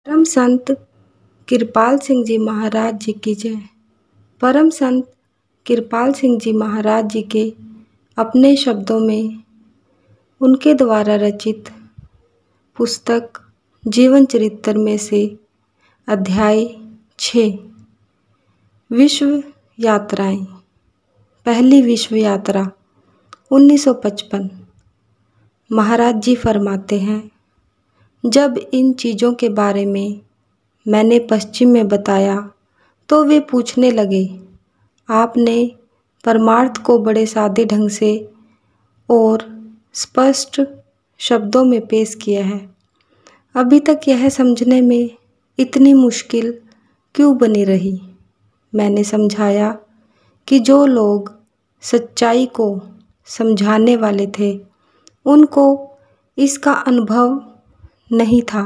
परम संत कृपाल सिंह जी महाराज जी की जय। परम संत कृपाल सिंह जी महाराज जी के अपने शब्दों में उनके द्वारा रचित पुस्तक जीवन चरित्र में से अध्याय 6 विश्व यात्राएं। पहली विश्व यात्रा 1955। महाराज जी फरमाते हैं, जब इन चीज़ों के बारे में मैंने पश्चिम में बताया तो वे पूछने लगे, आपने परमार्थ को बड़े सादे ढंग से और स्पष्ट शब्दों में पेश किया है। अभी तक यह समझने में इतनी मुश्किल क्यों बनी रही? मैंने समझाया कि जो लोग सच्चाई को समझाने वाले थे उनको इसका अनुभव नहीं था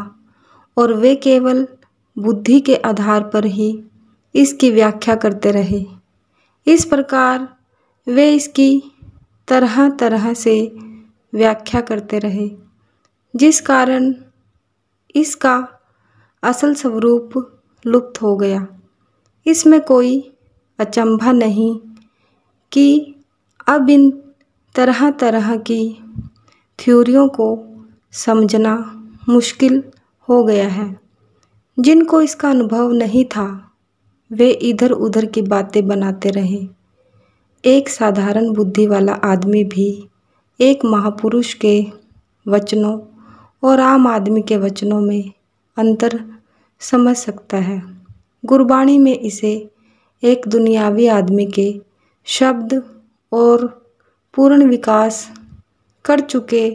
और वे केवल बुद्धि के आधार पर ही इसकी व्याख्या करते रहे। इस प्रकार वे इसकी तरह तरह से व्याख्या करते रहे, जिस कारण इसका असल स्वरूप लुप्त हो गया। इसमें कोई अचंभा नहीं कि अब इन तरह तरह की थ्योरियों को समझना मुश्किल हो गया है। जिनको इसका अनुभव नहीं था वे इधर उधर की बातें बनाते रहे। एक साधारण बुद्धि वाला आदमी भी एक महापुरुष के वचनों और आम आदमी के वचनों में अंतर समझ सकता है। गुरबाणी में इसे एक दुनियावी आदमी के शब्द और पूर्ण विकास कर चुके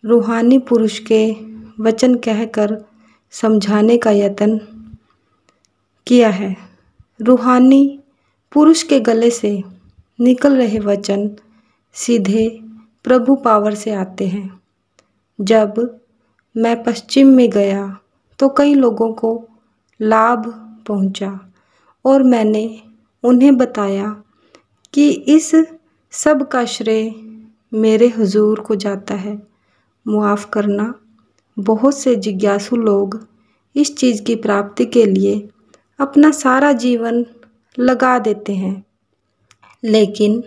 रूहानी पुरुष के वचन कहकर समझाने का यत्न किया है। रूहानी पुरुष के गले से निकल रहे वचन सीधे प्रभु पावर से आते हैं। जब मैं पश्चिम में गया तो कई लोगों को लाभ पहुंचा और मैंने उन्हें बताया कि इस सब का श्रेय मेरे हुजूर को जाता है। मुआफ़ करना, बहुत से जिज्ञासु लोग इस चीज़ की प्राप्ति के लिए अपना सारा जीवन लगा देते हैं, लेकिन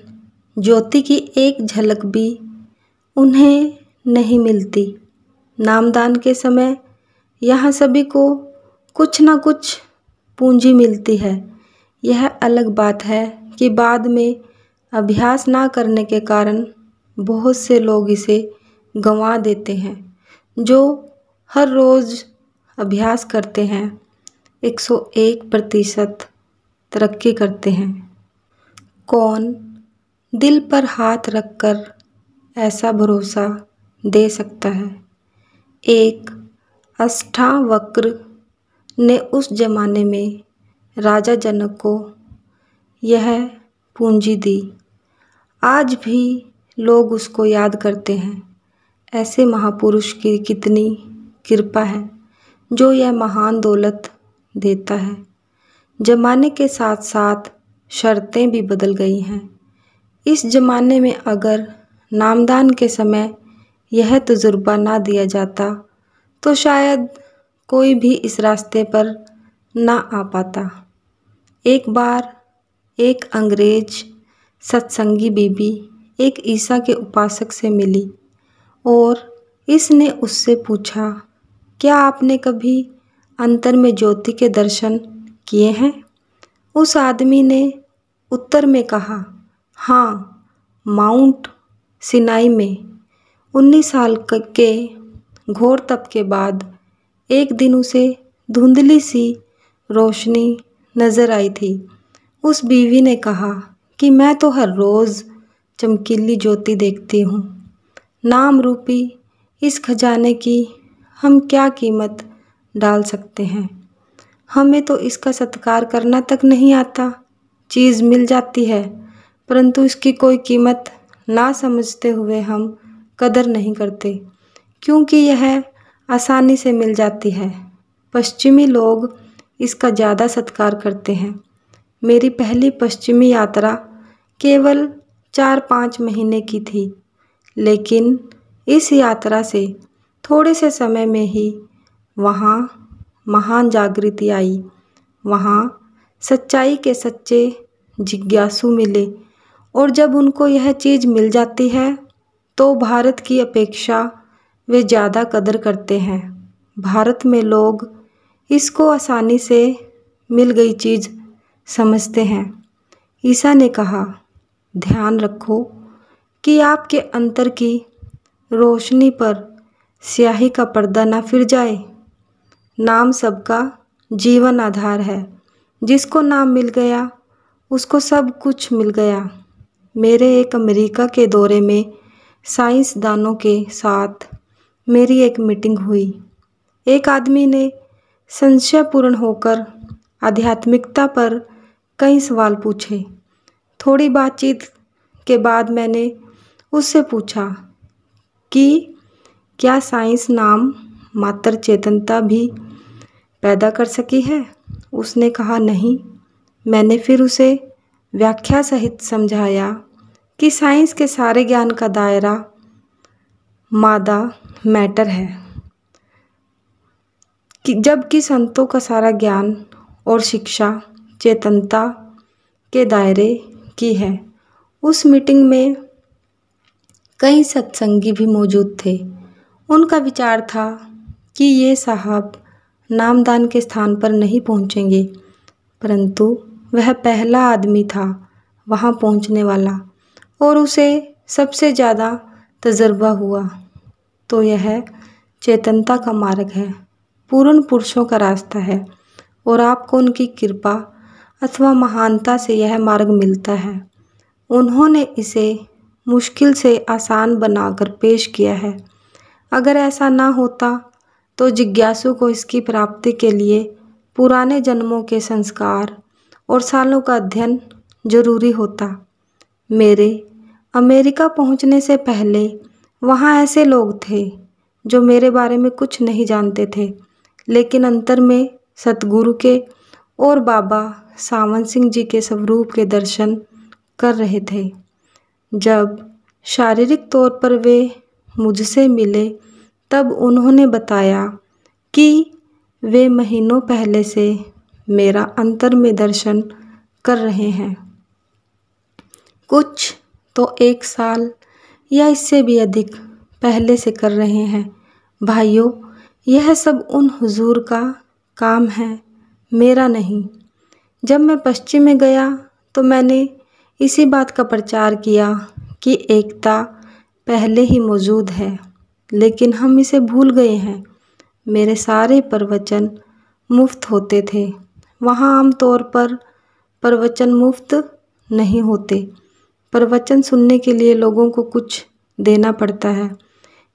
ज्योति की एक झलक भी उन्हें नहीं मिलती। नामदान के समय यहाँ सभी को कुछ न कुछ पूंजी मिलती है। यह अलग बात है कि बाद में अभ्यास ना करने के कारण बहुत से लोग इसे गंवा देते हैं। जो हर रोज़ अभ्यास करते हैं 101% तरक्की करते हैं। कौन दिल पर हाथ रखकर ऐसा भरोसा दे सकता है? एक अष्टावक्र ने उस जमाने में राजा जनक को यह पूंजी दी। आज भी लोग उसको याद करते हैं। ऐसे महापुरुष की कितनी कृपा है जो यह महान दौलत देता है। ज़माने के साथ साथ शर्तें भी बदल गई हैं। इस ज़माने में अगर नामदान के समय यह तजुर्बा ना दिया जाता तो शायद कोई भी इस रास्ते पर ना आ पाता। एक बार एक अंग्रेज सत्संगी बीबी एक ईसा के उपासक से मिली और इसने उससे पूछा, क्या आपने कभी अंतर में ज्योति के दर्शन किए हैं? उस आदमी ने उत्तर में कहा, हाँ, माउंट सिनाई में 19 साल के घोर तप के बाद एक दिन उसे धुंधली सी रोशनी नज़र आई थी। उस बीवी ने कहा कि मैं तो हर रोज़ चमकीली ज्योति देखती हूँ। नाम रूपी इस खजाने की हम क्या कीमत डाल सकते हैं? हमें तो इसका सत्कार करना तक नहीं आता। चीज़ मिल जाती है परंतु इसकी कोई कीमत ना समझते हुए हम कदर नहीं करते, क्योंकि यह आसानी से मिल जाती है। पश्चिमी लोग इसका ज़्यादा सत्कार करते हैं। मेरी पहली पश्चिमी यात्रा केवल 4-5 महीने की थी, लेकिन इस यात्रा से थोड़े से समय में ही वहाँ महान जागृति आई। वहाँ सच्चाई के सच्चे जिज्ञासु मिले और जब उनको यह चीज़ मिल जाती है तो भारत की अपेक्षा वे ज़्यादा कदर करते हैं। भारत में लोग इसको आसानी से मिल गई चीज़ समझते हैं। ईसा ने कहा, ध्यान रखो कि आपके अंतर की रोशनी पर स्याही का पर्दा ना फिर जाए। नाम सबका जीवन आधार है। जिसको नाम मिल गया उसको सब कुछ मिल गया। मेरे एक अमेरिका के दौरे में साइंसदानों के साथ मेरी एक मीटिंग हुई। एक आदमी ने संशयपूर्ण होकर आध्यात्मिकता पर कई सवाल पूछे। थोड़ी बातचीत के बाद मैंने उससे पूछा कि क्या साइंस नाम मात्र चेतनता भी पैदा कर सकी है? उसने कहा, नहीं। मैंने फिर उसे व्याख्या सहित समझाया कि साइंस के सारे ज्ञान का दायरा मादा मैटर है, कि जबकि संतों का सारा ज्ञान और शिक्षा चेतनता के दायरे की है। उस मीटिंग में कई सत्संगी भी मौजूद थे। उनका विचार था कि ये साहब नामदान के स्थान पर नहीं पहुंचेंगे, परंतु वह पहला आदमी था वहां पहुंचने वाला और उसे सबसे ज़्यादा तजर्बा हुआ। तो यह चेतनता का मार्ग है, पूर्ण पुरुषों का रास्ता है और आपको उनकी कृपा अथवा महानता से यह मार्ग मिलता है। उन्होंने इसे मुश्किल से आसान बनाकर पेश किया है। अगर ऐसा ना होता तो जिज्ञासु को इसकी प्राप्ति के लिए पुराने जन्मों के संस्कार और सालों का अध्ययन जरूरी होता। मेरे अमेरिका पहुंचने से पहले वहाँ ऐसे लोग थे जो मेरे बारे में कुछ नहीं जानते थे, लेकिन अंतर में सतगुरु के और बाबा सावन सिंह जी के स्वरूप के दर्शन कर रहे थे। जब शारीरिक तौर पर वे मुझसे मिले तब उन्होंने बताया कि वे महीनों पहले से मेरा अंतर में दर्शन कर रहे हैं। कुछ तो 1 साल या इससे भी अधिक पहले से कर रहे हैं। भाइयों, यह सब उन हुजूर का काम है, मेरा नहीं। जब मैं पश्चिम में गया तो मैंने इसी बात का प्रचार किया कि एकता पहले ही मौजूद है, लेकिन हम इसे भूल गए हैं। मेरे सारे प्रवचन मुफ्त होते थे। वहाँ आमतौर पर प्रवचन मुफ्त नहीं होते। प्रवचन सुनने के लिए लोगों को कुछ देना पड़ता है।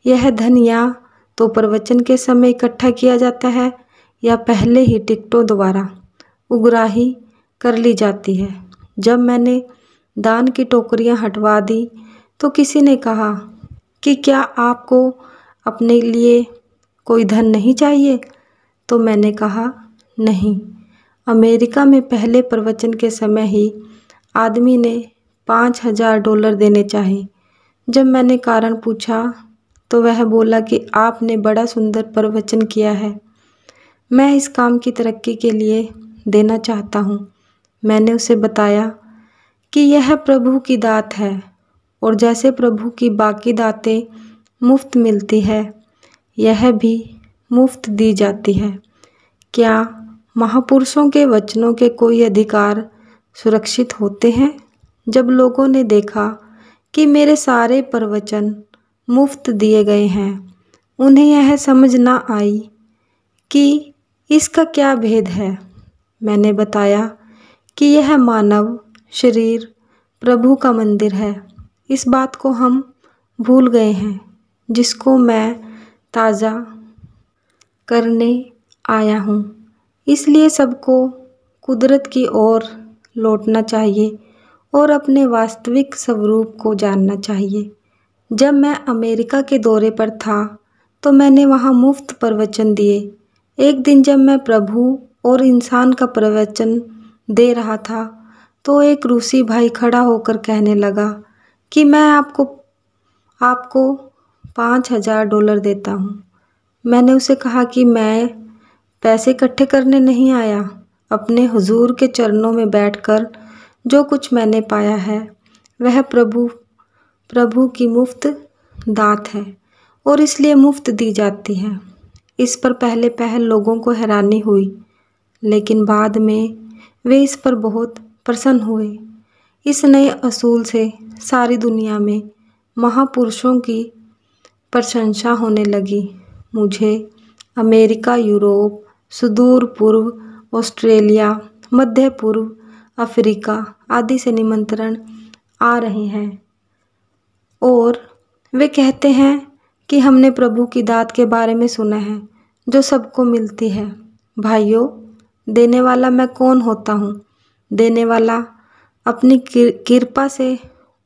यह धन या तो प्रवचन के समय इकट्ठा किया जाता है या पहले ही टिकटों द्वारा उगराही कर ली जाती है। जब मैंने दान की टोकरियां हटवा दी तो किसी ने कहा कि क्या आपको अपने लिए कोई धन नहीं चाहिए? तो मैंने कहा, नहीं। अमेरिका में पहले प्रवचन के समय ही आदमी ने $5000 देने चाहे। जब मैंने कारण पूछा तो वह बोला कि आपने बड़ा सुंदर प्रवचन किया है, मैं इस काम की तरक्की के लिए देना चाहता हूँ। मैंने उसे बताया कि यह प्रभु की दात है और जैसे प्रभु की बाकी दातें मुफ्त मिलती है, यह भी मुफ्त दी जाती है। क्या महापुरुषों के वचनों के कोई अधिकार सुरक्षित होते हैं? जब लोगों ने देखा कि मेरे सारे प्रवचन मुफ्त दिए गए हैं, उन्हें यह समझ ना आई कि इसका क्या भेद है। मैंने बताया कि यह मानव शरीर प्रभु का मंदिर है। इस बात को हम भूल गए हैं, जिसको मैं ताज़ा करने आया हूँ। इसलिए सबको कुदरत की ओर लौटना चाहिए और अपने वास्तविक स्वरूप को जानना चाहिए। जब मैं अमेरिका के दौरे पर था तो मैंने वहाँ मुफ्त प्रवचन दिए। एक दिन जब मैं प्रभु और इंसान का प्रवचन दे रहा था तो एक रूसी भाई खड़ा होकर कहने लगा कि मैं आपको $5000 देता हूँ। मैंने उसे कहा कि मैं पैसे इकट्ठे करने नहीं आया। अपने हुजूर के चरणों में बैठकर जो कुछ मैंने पाया है वह प्रभु की मुफ्त दात है और इसलिए मुफ्त दी जाती है। इस पर पहले पहल लोगों को हैरानी हुई, लेकिन बाद में वे इस पर बहुत प्रसन्न हुए। इस नए असूल से सारी दुनिया में महापुरुषों की प्रशंसा होने लगी। मुझे अमेरिका, यूरोप, सुदूर पूर्व, ऑस्ट्रेलिया, मध्य पूर्व, अफ्रीका आदि से निमंत्रण आ रहे हैं और वे कहते हैं कि हमने प्रभु की दात के बारे में सुना है जो सबको मिलती है। भाइयों, देने वाला मैं कौन होता हूँ? देने वाला अपनी कृपा से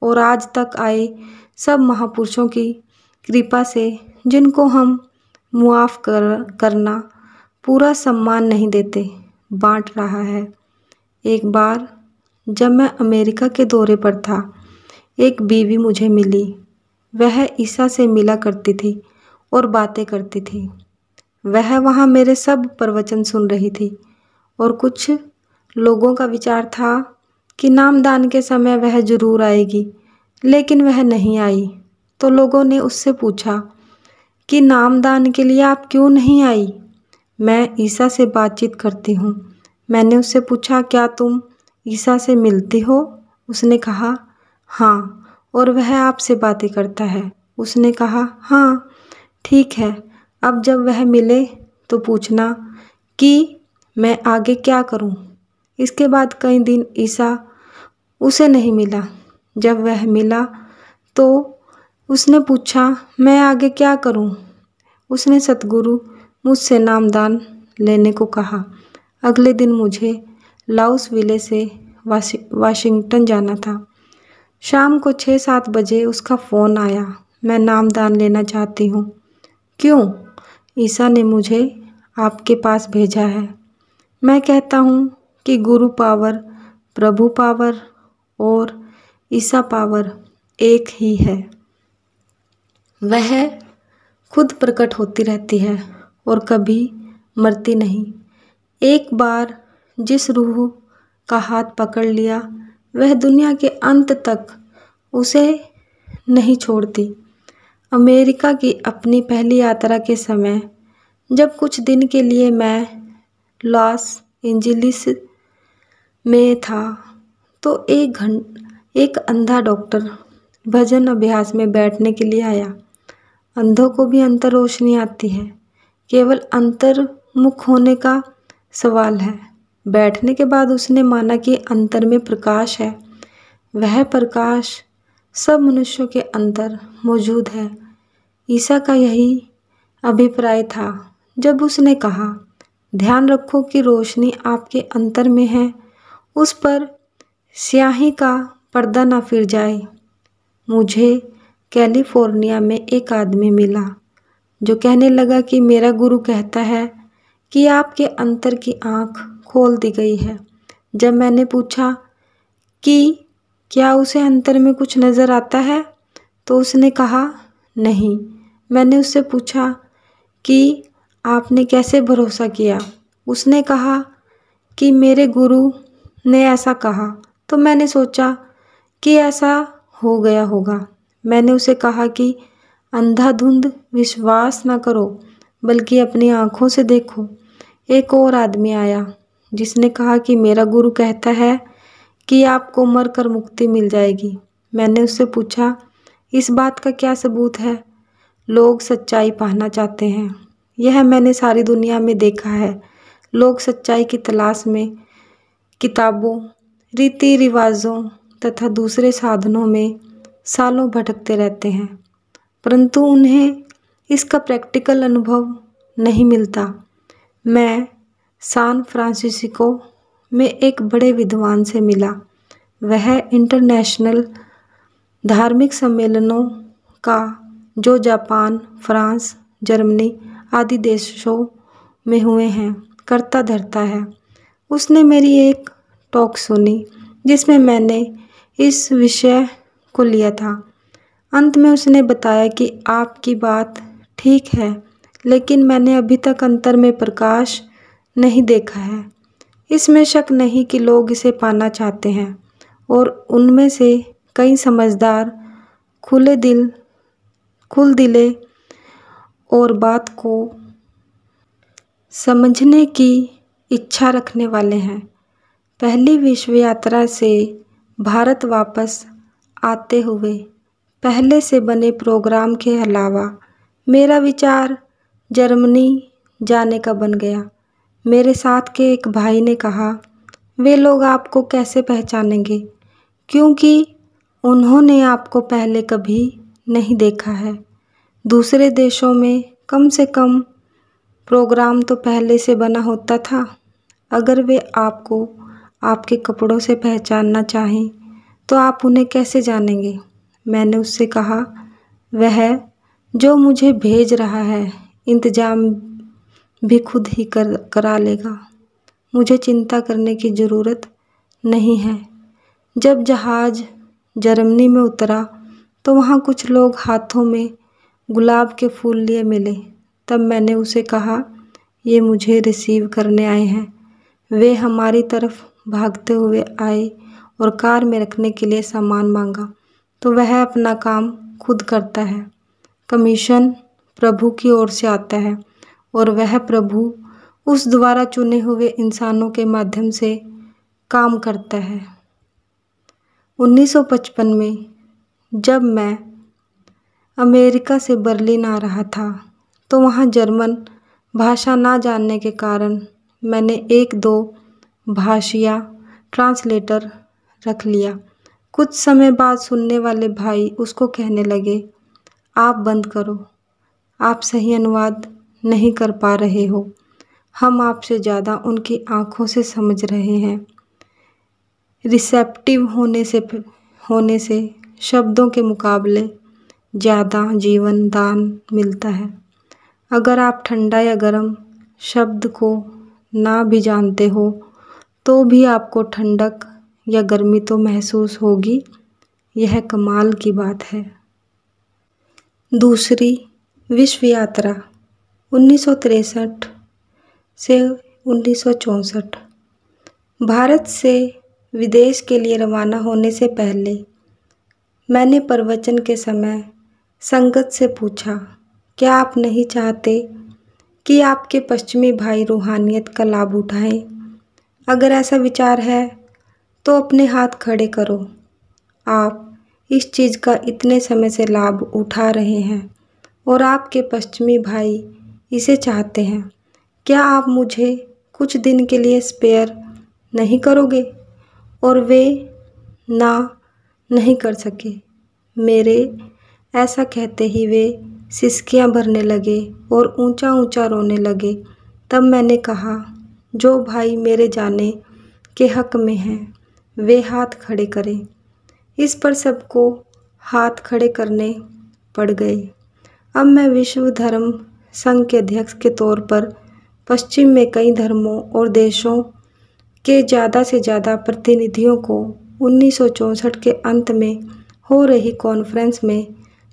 और आज तक आए सब महापुरुषों की कृपा से, जिनको हम मुआफ़ करना पूरा सम्मान नहीं देते, बांट रहा है। एक बार जब मैं अमेरिका के दौरे पर था, एक बीवी मुझे मिली। वह ईसा से मिला करती थी और बातें करती थी। वह वहाँ मेरे सब प्रवचन सुन रही थी और कुछ लोगों का विचार था कि नामदान के समय वह जरूर आएगी, लेकिन वह नहीं आई। तो लोगों ने उससे पूछा कि नामदान के लिए आप क्यों नहीं आई? मैं ईसा से बातचीत करती हूँ। मैंने उससे पूछा, क्या तुम ईसा से मिलती हो? उसने कहा, हाँ, और वह आपसे बातें करता है। उसने कहा, हाँ, ठीक है, अब जब वह मिले तो पूछना कि मैं आगे क्या करूं। इसके बाद कई दिन ईसा उसे नहीं मिला। जब वह मिला तो उसने पूछा, मैं आगे क्या करूं? उसने सतगुरु मुझसे नामदान लेने को कहा। अगले दिन मुझे लाउसविले से वाशिंगटन जाना था। शाम को 6-7 बजे उसका फ़ोन आया, मैं नामदान लेना चाहती हूँ। क्यों? ईसा ने मुझे आपके पास भेजा है। मैं कहता हूँ कि गुरु पावर, प्रभु पावर और ईसा पावर एक ही है। वह खुद प्रकट होती रहती है और कभी मरती नहीं। एक बार जिस रूह का हाथ पकड़ लिया वह दुनिया के अंत तक उसे नहीं छोड़ती। अमेरिका की अपनी पहली यात्रा के समय जब कुछ दिन के लिए मैं लॉस एंजलिस में था तो एक अंधा डॉक्टर भजन अभ्यास में बैठने के लिए आया। अंधों को भी अंतर रोशनी आती है, केवल अंतर्मुख होने का सवाल है। बैठने के बाद उसने माना कि अंतर में प्रकाश है। वह प्रकाश सब मनुष्यों के अंदर मौजूद है। ईसा का यही अभिप्राय था जब उसने कहा, ध्यान रखो कि रोशनी आपके अंतर में है, उस पर स्याही का पर्दा ना फिर जाए। मुझे कैलिफोर्निया में एक आदमी मिला जो कहने लगा कि मेरा गुरु कहता है कि आपके अंतर की आँख खोल दी गई है। जब मैंने पूछा कि क्या उसे अंतर में कुछ नज़र आता है तो उसने कहा, नहीं। मैंने उससे पूछा कि आपने कैसे भरोसा किया? उसने कहा कि मेरे गुरु ने ऐसा कहा तो मैंने सोचा कि ऐसा हो गया होगा। मैंने उसे कहा कि अंधाधुंध विश्वास न करो बल्कि अपनी आँखों से देखो। एक और आदमी आया जिसने कहा कि मेरा गुरु कहता है कि आपको मरकर मुक्ति मिल जाएगी। मैंने उससे पूछा, इस बात का क्या सबूत है? लोग सच्चाई पाना चाहते हैं। यह मैंने सारी दुनिया में देखा है। लोग सच्चाई की तलाश में किताबों, रीति रिवाजों तथा दूसरे साधनों में सालों भटकते रहते हैं, परंतु उन्हें इसका प्रैक्टिकल अनुभव नहीं मिलता। मैं सान फ्रांसिस्को में एक बड़े विद्वान से मिला। वह इंटरनेशनल धार्मिक सम्मेलनों का जो जापान, फ्रांस, जर्मनी आदि देशों में हुए हैं करता धरता है। उसने मेरी एक टॉक सुनी जिसमें मैंने इस विषय को लिया था। अंत में उसने बताया कि आपकी बात ठीक है, लेकिन मैंने अभी तक अंतर में प्रकाश नहीं देखा है। इसमें शक नहीं कि लोग इसे पाना चाहते हैं और उनमें से कई समझदार, खुल दिले और बात को समझने की इच्छा रखने वाले हैं। पहली विश्व यात्रा से भारत वापस आते हुए पहले से बने प्रोग्राम के अलावा मेरा विचार जर्मनी जाने का बन गया। मेरे साथ के एक भाई ने कहा, वे लोग आपको कैसे पहचानेंगे, क्योंकि उन्होंने आपको पहले कभी नहीं देखा है। दूसरे देशों में कम से कम प्रोग्राम तो पहले से बना होता था। अगर वे आपको आपके कपड़ों से पहचानना चाहें तो आप उन्हें कैसे जानेंगे? मैंने उससे कहा, वह जो मुझे भेज रहा है इंतजाम भी खुद ही करा लेगा। मुझे चिंता करने की ज़रूरत नहीं है। जब जहाज़ जर्मनी में उतरा तो वहाँ कुछ लोग हाथों में गुलाब के फूल लिए मिले। तब मैंने उसे कहा, ये मुझे रिसीव करने आए हैं। वे हमारी तरफ भागते हुए आए और कार में रखने के लिए सामान मांगा। तो वह अपना काम खुद करता है। कमीशन प्रभु की ओर से आता है और वह प्रभु उस द्वारा चुने हुए इंसानों के माध्यम से काम करता है। 1955 में जब मैं अमेरिका से बर्लिन आ रहा था तो वहाँ जर्मन भाषा ना जानने के कारण मैंने 1-2 भाषीय ट्रांसलेटर रख लिया। कुछ समय बाद सुनने वाले भाई उसको कहने लगे, आप बंद करो, आप सही अनुवाद नहीं कर पा रहे हो। हम आपसे ज़्यादा उनकी आँखों से समझ रहे हैं। रिसेप्टिव होने से शब्दों के मुकाबले ज़्यादा जीवन दान मिलता है। अगर आप ठंडा या गर्म शब्द को ना भी जानते हो तो भी आपको ठंडक या गर्मी तो महसूस होगी। यह कमाल की बात है। दूसरी विश्व यात्रा 1963 से 1964। भारत से विदेश के लिए रवाना होने से पहले मैंने प्रवचन के समय संगत से पूछा, क्या आप नहीं चाहते कि आपके पश्चिमी भाई रूहानियत का लाभ उठाएं? अगर ऐसा विचार है तो अपने हाथ खड़े करो। आप इस चीज़ का इतने समय से लाभ उठा रहे हैं और आपके पश्चिमी भाई इसे चाहते हैं। क्या आप मुझे कुछ दिन के लिए स्पेयर नहीं करोगे? और वे नहीं कर सके। मेरे ऐसा कहते ही वे सिसकियां भरने लगे और ऊंचा ऊंचा रोने लगे। तब मैंने कहा, जो भाई मेरे जाने के हक में हैं वे हाथ खड़े करें। इस पर सबको हाथ खड़े करने पड़ गए। अब मैं विश्व धर्म संघ के अध्यक्ष के तौर पर पश्चिम में कई धर्मों और देशों के ज़्यादा से ज़्यादा प्रतिनिधियों को 1964 के अंत में हो रही कॉन्फ्रेंस में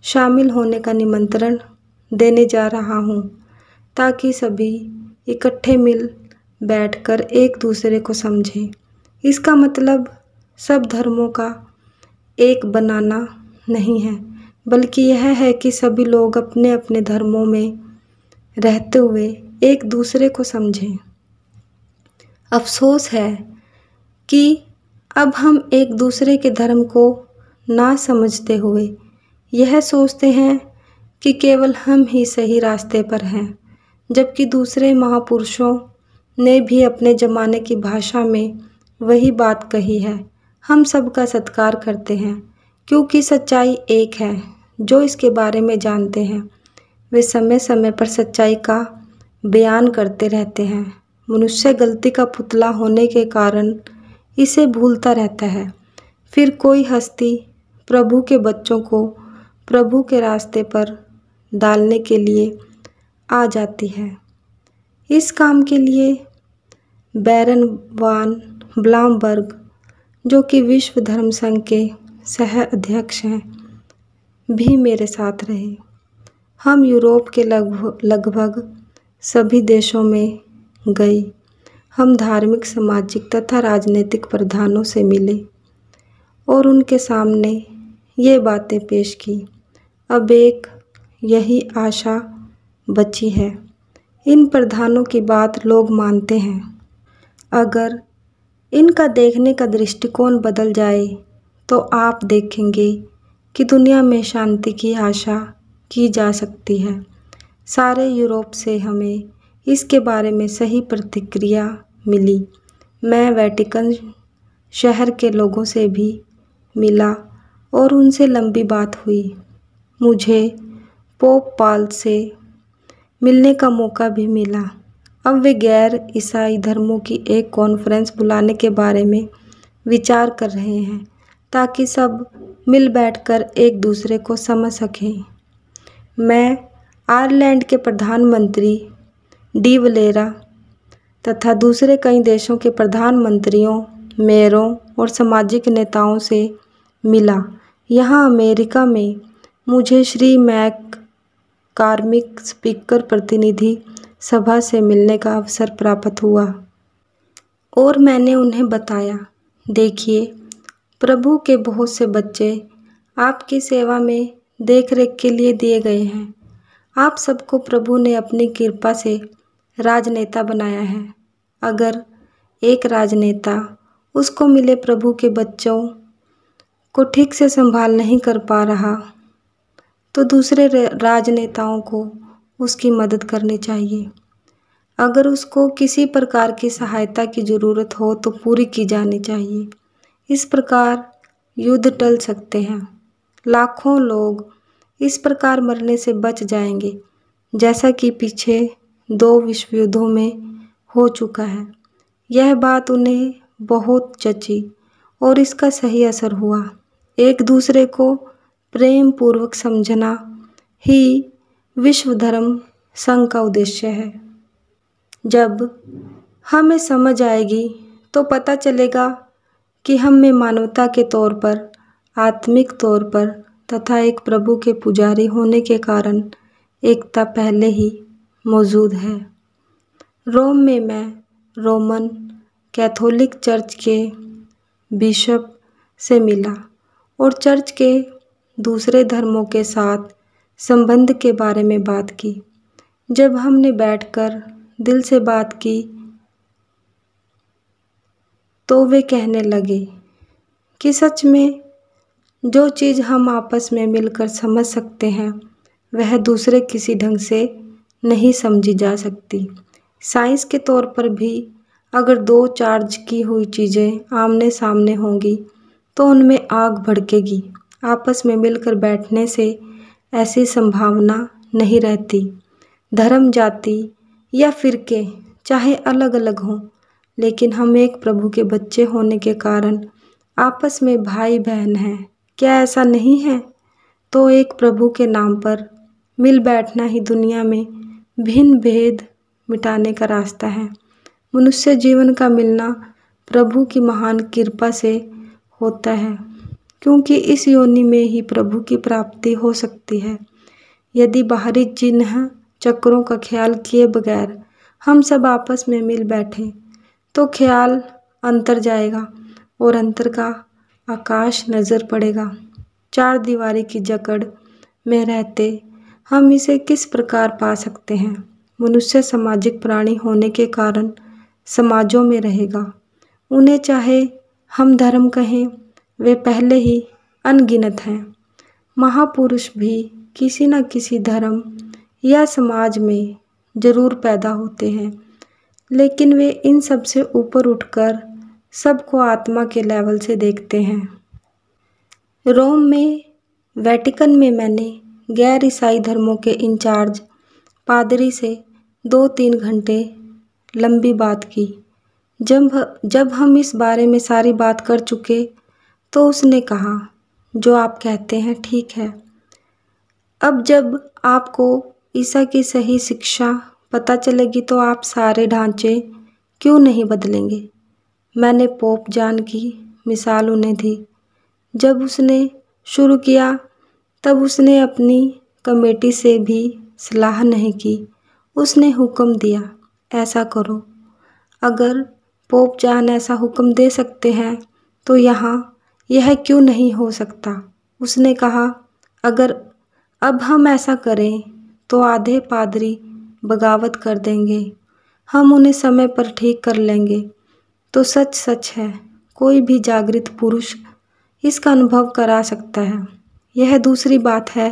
शामिल होने का निमंत्रण देने जा रहा हूँ, ताकि सभी इकट्ठे मिल बैठकर एक दूसरे को समझें। इसका मतलब सब धर्मों का एक बनाना नहीं है, बल्कि यह है कि सभी लोग अपने अपने धर्मों में रहते हुए एक दूसरे को समझें। अफसोस है कि अब हम एक दूसरे के धर्म को ना समझते हुए यह सोचते हैं कि केवल हम ही सही रास्ते पर हैं, जबकि दूसरे महापुरुषों ने भी अपने ज़माने की भाषा में वही बात कही है। हम सबका सत्कार करते हैं क्योंकि सच्चाई एक है। जो इसके बारे में जानते हैं वे समय समय पर सच्चाई का बयान करते रहते हैं। मनुष्य गलती का पुतला होने के कारण इसे भूलता रहता है। फिर कोई हस्ती प्रभु के बच्चों को प्रभु के रास्ते पर डालने के लिए आ जाती है। इस काम के लिए बैरन वान ब्लामबर्ग, जो कि विश्व धर्म संघ के सह अध्यक्ष हैं, भी मेरे साथ रहे। हम यूरोप के लगभग सभी देशों में गए। हम धार्मिक, सामाजिक तथा राजनीतिक प्रधानों से मिले और उनके सामने ये बातें पेश की। अब एक यही आशा बची है। इन प्रधानों की बात लोग मानते हैं। अगर इनका देखने का दृष्टिकोण बदल जाए तो आप देखेंगे कि दुनिया में शांति की आशा की जा सकती है। सारे यूरोप से हमें इसके बारे में सही प्रतिक्रिया मिली। मैं वेटिकन शहर के लोगों से भी मिला और उनसे लंबी बात हुई। मुझे पोप पॉल से मिलने का मौका भी मिला। अब वे गैर ईसाई धर्मों की एक कॉन्फ्रेंस बुलाने के बारे में विचार कर रहे हैं ताकि सब मिल बैठकर एक दूसरे को समझ सकें। मैं आयरलैंड के प्रधानमंत्री डी वलेरा तथा दूसरे कई देशों के प्रधानमंत्रियों, मेयरों और सामाजिक नेताओं से मिला। यहाँ अमेरिका में मुझे श्री मैक कार्मिक स्पीकर प्रतिनिधि सभा से मिलने का अवसर प्राप्त हुआ और मैंने उन्हें बताया, देखिए, प्रभु के बहुत से बच्चे आपकी सेवा में देखरेख के लिए दिए गए हैं। आप सबको प्रभु ने अपनी कृपा से राजनेता बनाया है। अगर एक राजनेता उसको मिले प्रभु के बच्चों को ठीक से संभाल नहीं कर पा रहा तो दूसरे राजनेताओं को उसकी मदद करनी चाहिए। अगर उसको किसी प्रकार की सहायता की ज़रूरत हो तो पूरी की जानी चाहिए। इस प्रकार युद्ध टल सकते हैं। लाखों लोग इस प्रकार मरने से बच जाएंगे, जैसा कि पीछे 2 विश्व युद्धों में हो चुका है। यह बात उन्हें बहुत जची और इसका सही असर हुआ। एक दूसरे को प्रेम पूर्वक समझना ही विश्व धर्म संघ का उद्देश्य है। जब हमें समझ आएगी तो पता चलेगा कि हम में मानवता के तौर पर, आत्मिक तौर पर तथा एक प्रभु के पुजारी होने के कारण एकता पहले ही मौजूद है। रोम में मैं रोमन कैथोलिक चर्च के बिशप से मिला और चर्च के दूसरे धर्मों के साथ संबंध के बारे में बात की। जब हमने बैठकर दिल से बात की तो वे कहने लगे कि सच में जो चीज़ हम आपस में मिलकर समझ सकते हैं वह दूसरे किसी ढंग से नहीं समझी जा सकती। साइंस के तौर पर भी अगर 2 चार्ज की हुई चीज़ें आमने सामने होंगी तो उनमें आग भड़केगी। आपस में मिलकर बैठने से ऐसी संभावना नहीं रहती। धर्म, जाति या फिरके चाहे अलग अलग हों, लेकिन हम एक प्रभु के बच्चे होने के कारण आपस में भाई बहन हैं। क्या ऐसा नहीं है? तो एक प्रभु के नाम पर मिल बैठना ही दुनिया में भिन्न भेद मिटाने का रास्ता है। मनुष्य जीवन का मिलना प्रभु की महान कृपा से होता है, क्योंकि इस योनि में ही प्रभु की प्राप्ति हो सकती है। यदि बाहरी चिन्ह चक्रों का ख्याल किए बगैर हम सब आपस में मिल बैठें तो ख्याल अंतर जाएगा और अंतर का आकाश नज़र पड़ेगा। 4 दीवारी की जकड़ में रहते हम इसे किस प्रकार पा सकते हैं? मनुष्य सामाजिक प्राणी होने के कारण समाजों में रहेगा। उन्हें चाहे हम धर्म कहें, वे पहले ही अनगिनत हैं। महापुरुष भी किसी न किसी धर्म या समाज में जरूर पैदा होते हैं, लेकिन वे इन सब से ऊपर उठकर सबको आत्मा के लेवल से देखते हैं। रोम में, वेटिकन में मैंने गैर ईसाई धर्मों के इंचार्ज पादरी से 2-3 घंटे लंबी बात की। जब हम इस बारे में सारी बात कर चुके तो उसने कहा, जो आप कहते हैं ठीक है। अब जब आपको ईसा की सही शिक्षा पता चलेगी तो आप सारे ढांचे क्यों नहीं बदलेंगे? मैंने पोप जॉन की मिसाल उन्हें दी। जब उसने शुरू किया तब उसने अपनी कमेटी से भी सलाह नहीं की। उसने हुक्म दिया, ऐसा करो, अगर पोप जॉन ऐसा हुक्म दे सकते हैं तो यहाँ यह क्यों नहीं हो सकता। उसने कहा, अगर अब हम ऐसा करें तो आधे पादरी बगावत कर देंगे, हम उन्हें समय पर ठीक कर लेंगे। तो सच सच है, कोई भी जागृत पुरुष इसका अनुभव करा सकता है। यह दूसरी बात है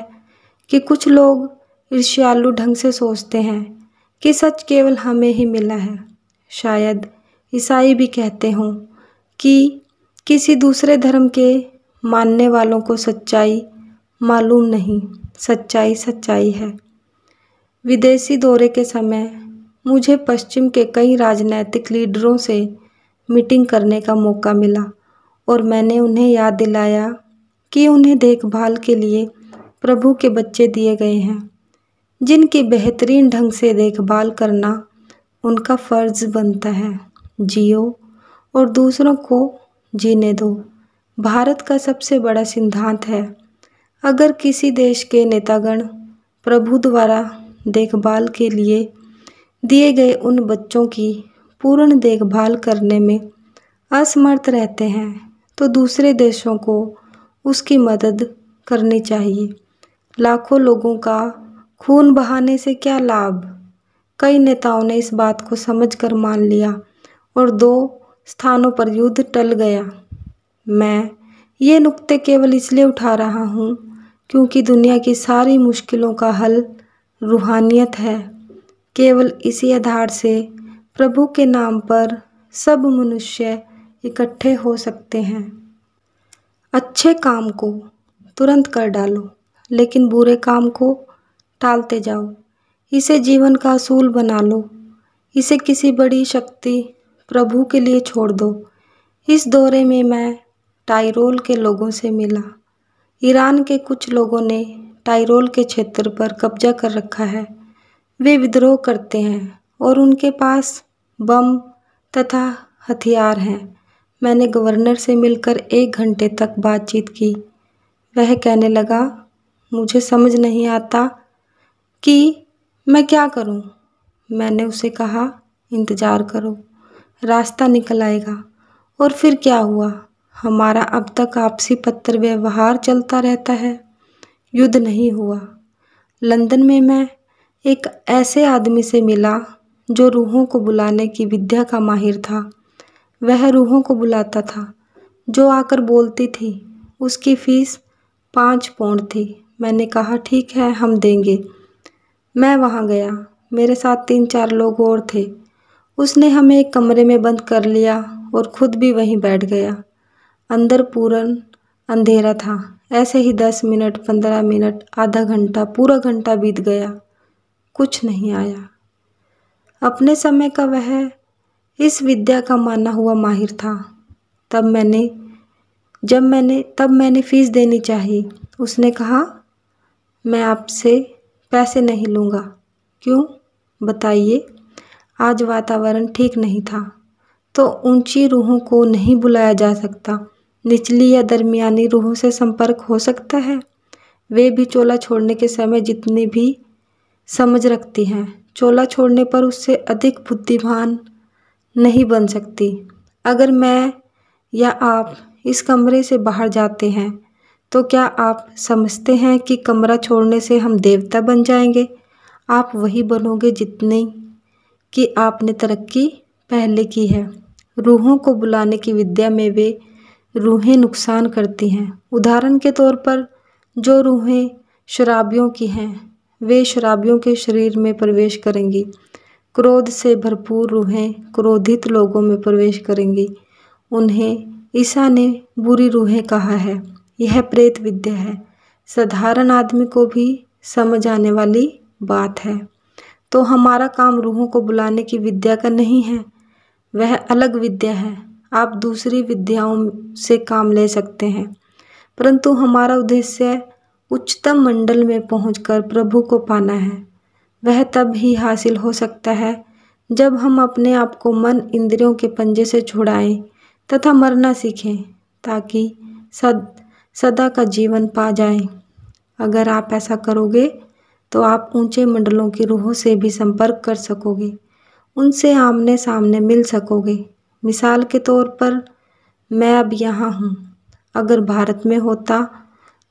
कि कुछ लोग ईर्ष्यालु ढंग से सोचते हैं कि सच केवल हमें ही मिला है। शायद ईसाई भी कहते हों कि किसी दूसरे धर्म के मानने वालों को सच्चाई मालूम नहीं, सच्चाई सच्चाई है। विदेशी दौरे के समय मुझे पश्चिम के कई राजनैतिक लीडरों से मीटिंग करने का मौका मिला और मैंने उन्हें याद दिलाया कि उन्हें देखभाल के लिए प्रभु के बच्चे दिए गए हैं, जिनकी बेहतरीन ढंग से देखभाल करना उनका फर्ज बनता है। जियो और दूसरों को जीने दो भारत का सबसे बड़ा सिद्धांत है। अगर किसी देश के नेतागण प्रभु द्वारा देखभाल के लिए दिए गए उन बच्चों की पूर्ण देखभाल करने में असमर्थ रहते हैं तो दूसरे देशों को उसकी मदद करनी चाहिए। लाखों लोगों का खून बहाने से क्या लाभ। कई नेताओं ने इस बात को समझकर मान लिया और 2 स्थानों पर युद्ध टल गया। मैं ये नुक्ते केवल इसलिए उठा रहा हूँ क्योंकि दुनिया की सारी मुश्किलों का हल रूहानियत है। केवल इसी आधार से प्रभु के नाम पर सब मनुष्य इकट्ठे हो सकते हैं। अच्छे काम को तुरंत कर डालो, लेकिन बुरे काम को टालते जाओ। इसे जीवन का असूल बना लो। इसे किसी बड़ी शक्ति प्रभु के लिए छोड़ दो। इस दौरे में मैं टाइरोल के लोगों से मिला। ईरान के कुछ लोगों ने टाइरोल के क्षेत्र पर कब्जा कर रखा है। वे विद्रोह करते हैं और उनके पास बम तथा हथियार हैं। मैंने गवर्नर से मिलकर 1 घंटे तक बातचीत की। वह कहने लगा, मुझे समझ नहीं आता कि मैं क्या करूं। मैंने उसे कहा, इंतज़ार करो, रास्ता निकल आएगा। और फिर क्या हुआ? हमारा अब तक आपसी पत्र व्यवहार चलता रहता है, युद्ध नहीं हुआ। लंदन में मैं एक ऐसे आदमी से मिला जो रूहों को बुलाने की विद्या का माहिर था। वह रूहों को बुलाता था जो आकर बोलती थी। उसकी फीस 5 पौंड थी। मैंने कहा, ठीक है, हम देंगे। मैं वहाँ गया। मेरे साथ 3-4 लोग और थे। उसने हमें एक कमरे में बंद कर लिया और खुद भी वहीं बैठ गया। अंदर पूर्ण अंधेरा था। ऐसे ही 10 मिनट, 15 मिनट, आधा घंटा, पूरा घंटा बीत गया। कुछ नहीं आया। अपने समय का वह इस विद्या का माना हुआ माहिर था। तब मैंने फीस देनी चाहिए। उसने कहा, मैं आपसे पैसे नहीं लूँगा। क्यों बताइए? आज वातावरण ठीक नहीं था। तो ऊंची रूहों को नहीं बुलाया जा सकता। निचली या दरमियानी रूहों से संपर्क हो सकता है। वे भी चोला छोड़ने के समय जितनी भी समझ रखती हैं, चोला छोड़ने पर उससे अधिक बुद्धिमान नहीं बन सकती। अगर मैं या आप इस कमरे से बाहर जाते हैं तो क्या आप समझते हैं कि कमरा छोड़ने से हम देवता बन जाएंगे? आप वही बनोगे जितनी कि आपने तरक्की पहले की है। रूहों को बुलाने की विद्या में वे रूहें नुकसान करती हैं। उदाहरण के तौर पर जो रूहें शराबियों की हैं, वे शराबियों के शरीर में प्रवेश करेंगी। क्रोध से भरपूर रूहें क्रोधित लोगों में प्रवेश करेंगी। उन्हें ईसा ने बुरी रूहें कहा है। यह प्रेत विद्या है। साधारण आदमी को भी समझ आने वाली बात है। तो हमारा काम रूहों को बुलाने की विद्या का नहीं है, वह अलग विद्या है। आप दूसरी विद्याओं से काम ले सकते हैं, परंतु हमारा उद्देश्य उच्चतम मंडल में पहुंचकर प्रभु को पाना है। वह तब ही हासिल हो सकता है जब हम अपने आप को मन इंद्रियों के पंजे से छुड़ाएं तथा मरना सीखें, ताकि सदा का जीवन पा जाएं। अगर आप ऐसा करोगे तो आप ऊंचे मंडलों की रूहों से भी संपर्क कर सकोगे उनसे आमने सामने मिल सकोगे। मिसाल के तौर पर मैं अब यहाँ हूँ, अगर भारत में होता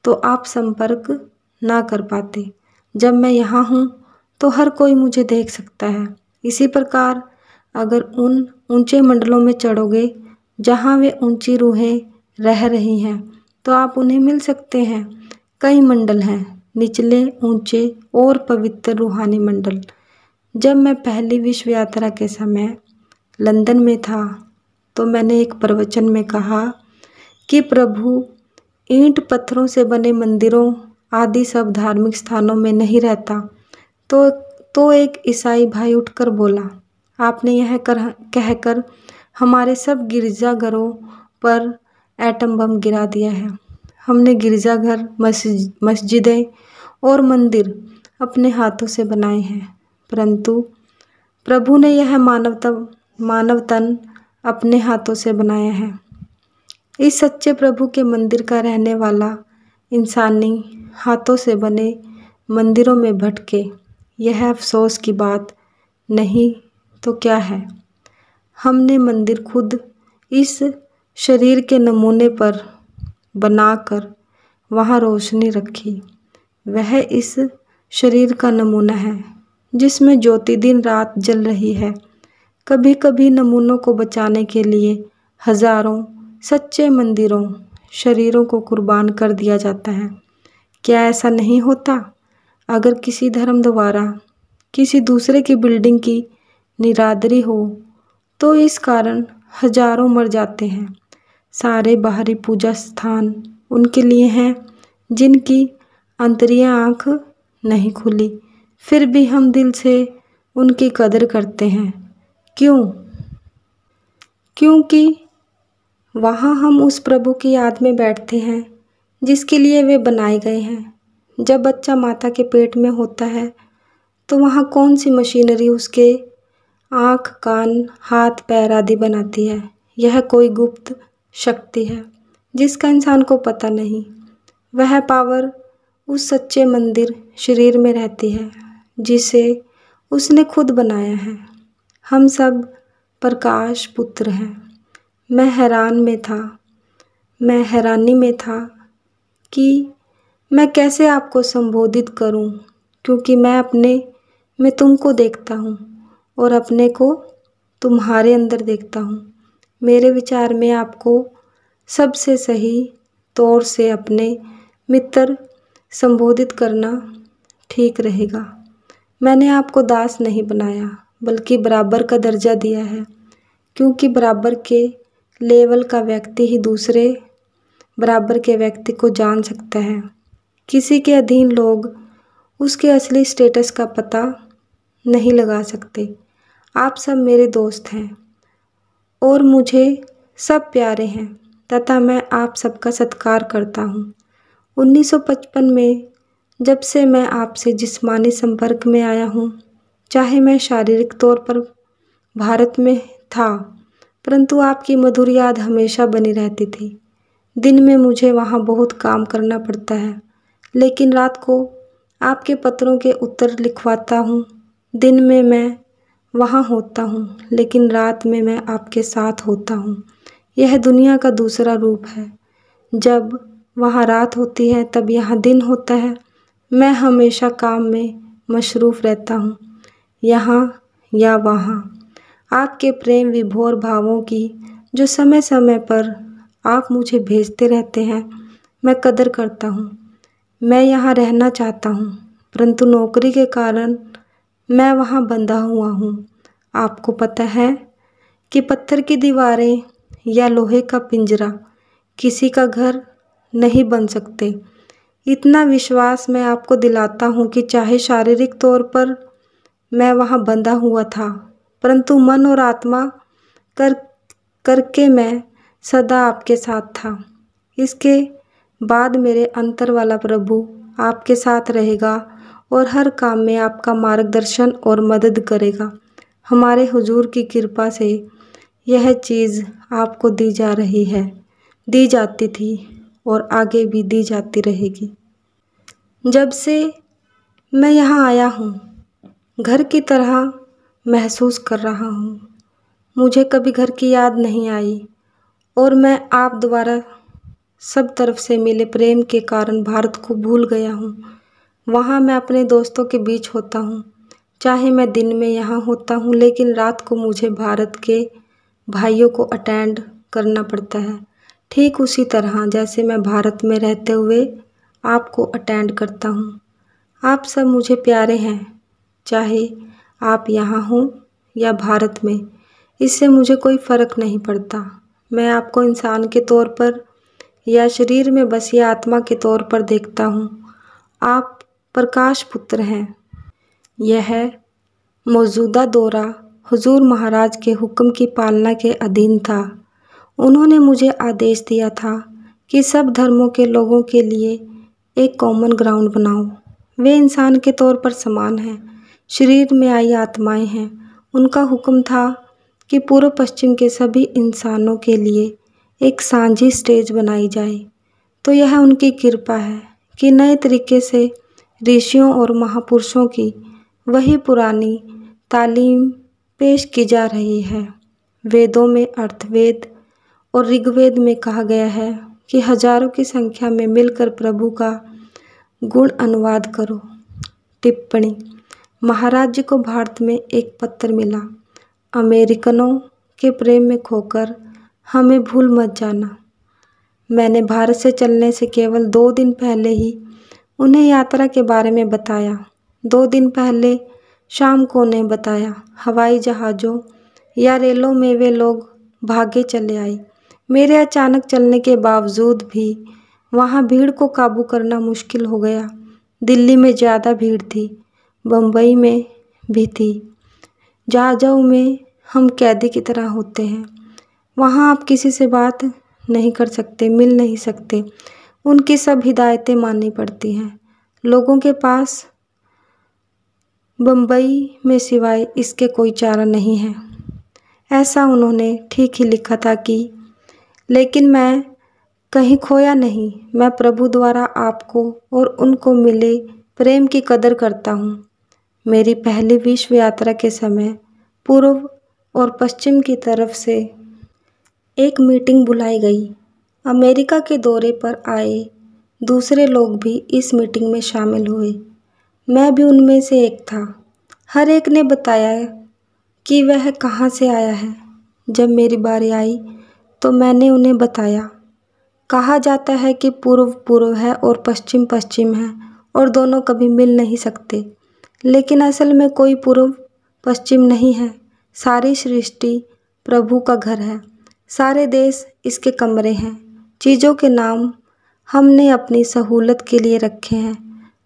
तो आप संपर्क ना कर पाते। जब मैं यहाँ हूँ तो हर कोई मुझे देख सकता है। इसी प्रकार अगर उन ऊंचे मंडलों में चढ़ोगे जहाँ वे ऊंची रूहें रह रही हैं तो आप उन्हें मिल सकते हैं। कई मंडल हैं, निचले, ऊंचे और पवित्र रूहानी मंडल। जब मैं पहली विश्व यात्रा के समय लंदन में था तो मैंने एक प्रवचन में कहा कि प्रभु ईंट पत्थरों से बने मंदिरों आदि सब धार्मिक स्थानों में नहीं रहता। तो एक ईसाई भाई उठकर बोला, आपने यह कहकर हमारे सब गिरजाघरों पर एटम बम गिरा दिया है। हमने गिरजाघर, मस्जिदें और मंदिर अपने हाथों से बनाए हैं, परंतु प्रभु ने यह मानव तन अपने हाथों से बनाया है। इस सच्चे प्रभु के मंदिर का रहने वाला इंसानी हाथों से बने मंदिरों में भटके, यह अफसोस की बात नहीं तो क्या है। हमने मंदिर खुद इस शरीर के नमूने पर बनाकर वहाँ रोशनी रखी। वह इस शरीर का नमूना है जिसमें ज्योति दिन रात जल रही है। कभी कभी नमूनों को बचाने के लिए हजारों सच्चे मंदिरों, शरीरों को कुर्बान कर दिया जाता है। क्या ऐसा नहीं होता? अगर किसी धर्म द्वारा किसी दूसरे की बिल्डिंग की निरादरी हो तो इस कारण हजारों मर जाते हैं। सारे बाहरी पूजा स्थान उनके लिए हैं जिनकी अंतरिया आँख नहीं खुली, फिर भी हम दिल से उनकी कदर करते हैं। क्यों? क्योंकि वहाँ हम उस प्रभु की याद में बैठते हैं जिसके लिए वे बनाए गए हैं। जब बच्चा माता के पेट में होता है तो वहाँ कौन सी मशीनरी उसके आँख, कान, हाथ, पैर आदि बनाती है? यह कोई गुप्त शक्ति है जिसका इंसान को पता नहीं। वह पावर उस सच्चे मंदिर शरीर में रहती है जिसे उसने खुद बनाया है। हम सब प्रकाश पुत्र हैं। मैं हैरानी में था कि मैं कैसे आपको संबोधित करूं, क्योंकि मैं अपने में तुमको देखता हूं और अपने को तुम्हारे अंदर देखता हूं। मेरे विचार में आपको सबसे सही तौर से अपने मित्र संबोधित करना ठीक रहेगा। मैंने आपको दास नहीं बनाया बल्कि बराबर का दर्जा दिया है, क्योंकि बराबर के लेवल का व्यक्ति ही दूसरे बराबर के व्यक्ति को जान सकता है। किसी के अधीन लोग उसके असली स्टेटस का पता नहीं लगा सकते। आप सब मेरे दोस्त हैं और मुझे सब प्यारे हैं तथा मैं आप सबका सत्कार करता हूँ। 1955 में जब से मैं आपसे जिस्मानी संपर्क में आया हूँ, चाहे मैं शारीरिक तौर पर भारत में था, परंतु आपकी मधुर याद हमेशा बनी रहती थी। दिन में मुझे वहाँ बहुत काम करना पड़ता है, लेकिन रात को आपके पत्रों के उत्तर लिखवाता हूँ। दिन में मैं वहाँ होता हूँ, लेकिन रात में मैं आपके साथ होता हूँ। यह दुनिया का दूसरा रूप है। जब वहाँ रात होती है तब यहाँ दिन होता है। मैं हमेशा काम में मशरूफ़ रहता हूँ, यहाँ या वहाँ। आपके प्रेम विभोर भावों की जो समय समय पर आप मुझे भेजते रहते हैं, मैं कदर करता हूँ। मैं यहाँ रहना चाहता हूँ, परंतु नौकरी के कारण मैं वहाँ बंधा हुआ हूँ। आपको पता है कि पत्थर की दीवारें या लोहे का पिंजरा किसी का घर नहीं बन सकते। इतना विश्वास मैं आपको दिलाता हूँ कि चाहे शारीरिक तौर पर मैं वहाँ बंधा हुआ था, परंतु मन और आत्मा करके मैं सदा आपके साथ था। इसके बाद मेरे अंतर वाला प्रभु आपके साथ रहेगा और हर काम में आपका मार्गदर्शन और मदद करेगा। हमारे हुजूर की कृपा से यह चीज़ आपको दी जा रही है, दी जाती थी और आगे भी दी जाती रहेगी। जब से मैं यहाँ आया हूँ, घर की तरह महसूस कर रहा हूँ। मुझे कभी घर की याद नहीं आई और मैं आप द्वारा सब तरफ से मिले प्रेम के कारण भारत को भूल गया हूँ। वहाँ मैं अपने दोस्तों के बीच होता हूँ, चाहे मैं दिन में यहाँ होता हूँ, लेकिन रात को मुझे भारत के भाइयों को अटेंड करना पड़ता है, ठीक उसी तरह जैसे मैं भारत में रहते हुए आपको अटेंड करता हूँ। आप सब मुझे प्यारे हैं, चाहे आप यहाँ हों या भारत में, इससे मुझे कोई फ़र्क नहीं पड़ता। मैं आपको इंसान के तौर पर या शरीर में बसी आत्मा के तौर पर देखता हूँ। आप प्रकाश पुत्र हैं। यह मौजूदा दौरा हुजूर महाराज के हुक्म की पालना के अधीन था। उन्होंने मुझे आदेश दिया था कि सब धर्मों के लोगों के लिए एक कॉमन ग्राउंड बनाओ। वे इंसान के तौर पर समान हैं, शरीर में आई आत्माएं हैं। उनका हुक्म था कि पूर्व पश्चिम के सभी इंसानों के लिए एक साझी स्टेज बनाई जाए। तो यह उनकी कृपा है कि नए तरीके से ऋषियों और महापुरुषों की वही पुरानी तालीम पेश की जा रही है। वेदों में अर्थवेद और ऋग्वेद में कहा गया है कि हजारों की संख्या में मिलकर प्रभु का गुण अनुवाद करो। टिप्पणी: महाराज जी को भारत में एक पत्र मिला। अमेरिकनों के प्रेम में खोकर हमें भूल मत जाना। मैंने भारत से चलने से केवल 2 दिन पहले ही उन्हें यात्रा के बारे में बताया। 2 दिन पहले शाम को उन्हें बताया। हवाई जहाज़ों या रेलों में वे लोग भागे चले आए। मेरे अचानक चलने के बावजूद भी वहाँ भीड़ को काबू करना मुश्किल हो गया। दिल्ली में ज़्यादा भीड़ थी, बम्बई में भी थी। जहाज़ों में हम कैदी की तरह होते हैं। वहाँ आप किसी से बात नहीं कर सकते, मिल नहीं सकते। उनकी सब हिदायतें माननी पड़ती हैं। लोगों के पास बम्बई में सिवाय इसके कोई चारा नहीं है। ऐसा उन्होंने ठीक ही लिखा था कि लेकिन मैं कहीं खोया नहीं। मैं प्रभु द्वारा आपको और उनको मिले प्रेम की कदर करता हूँ। मेरी पहली विश्व यात्रा के समय पूर्व और पश्चिम की तरफ से एक मीटिंग बुलाई गई। अमेरिका के दौरे पर आए दूसरे लोग भी इस मीटिंग में शामिल हुए। मैं भी उनमें से एक था। हर एक ने बताया कि वह कहाँ से आया है। जब मेरी बारी आई तो मैंने उन्हें बताया। कहा जाता है कि पूर्व पूर्व है और पश्चिम पश्चिम है और दोनों कभी मिल नहीं सकते, लेकिन असल में कोई पूर्व पश्चिम नहीं है। सारी सृष्टि प्रभु का घर है। सारे देश इसके कमरे हैं। चीज़ों के नाम हमने अपनी सहूलत के लिए रखे हैं।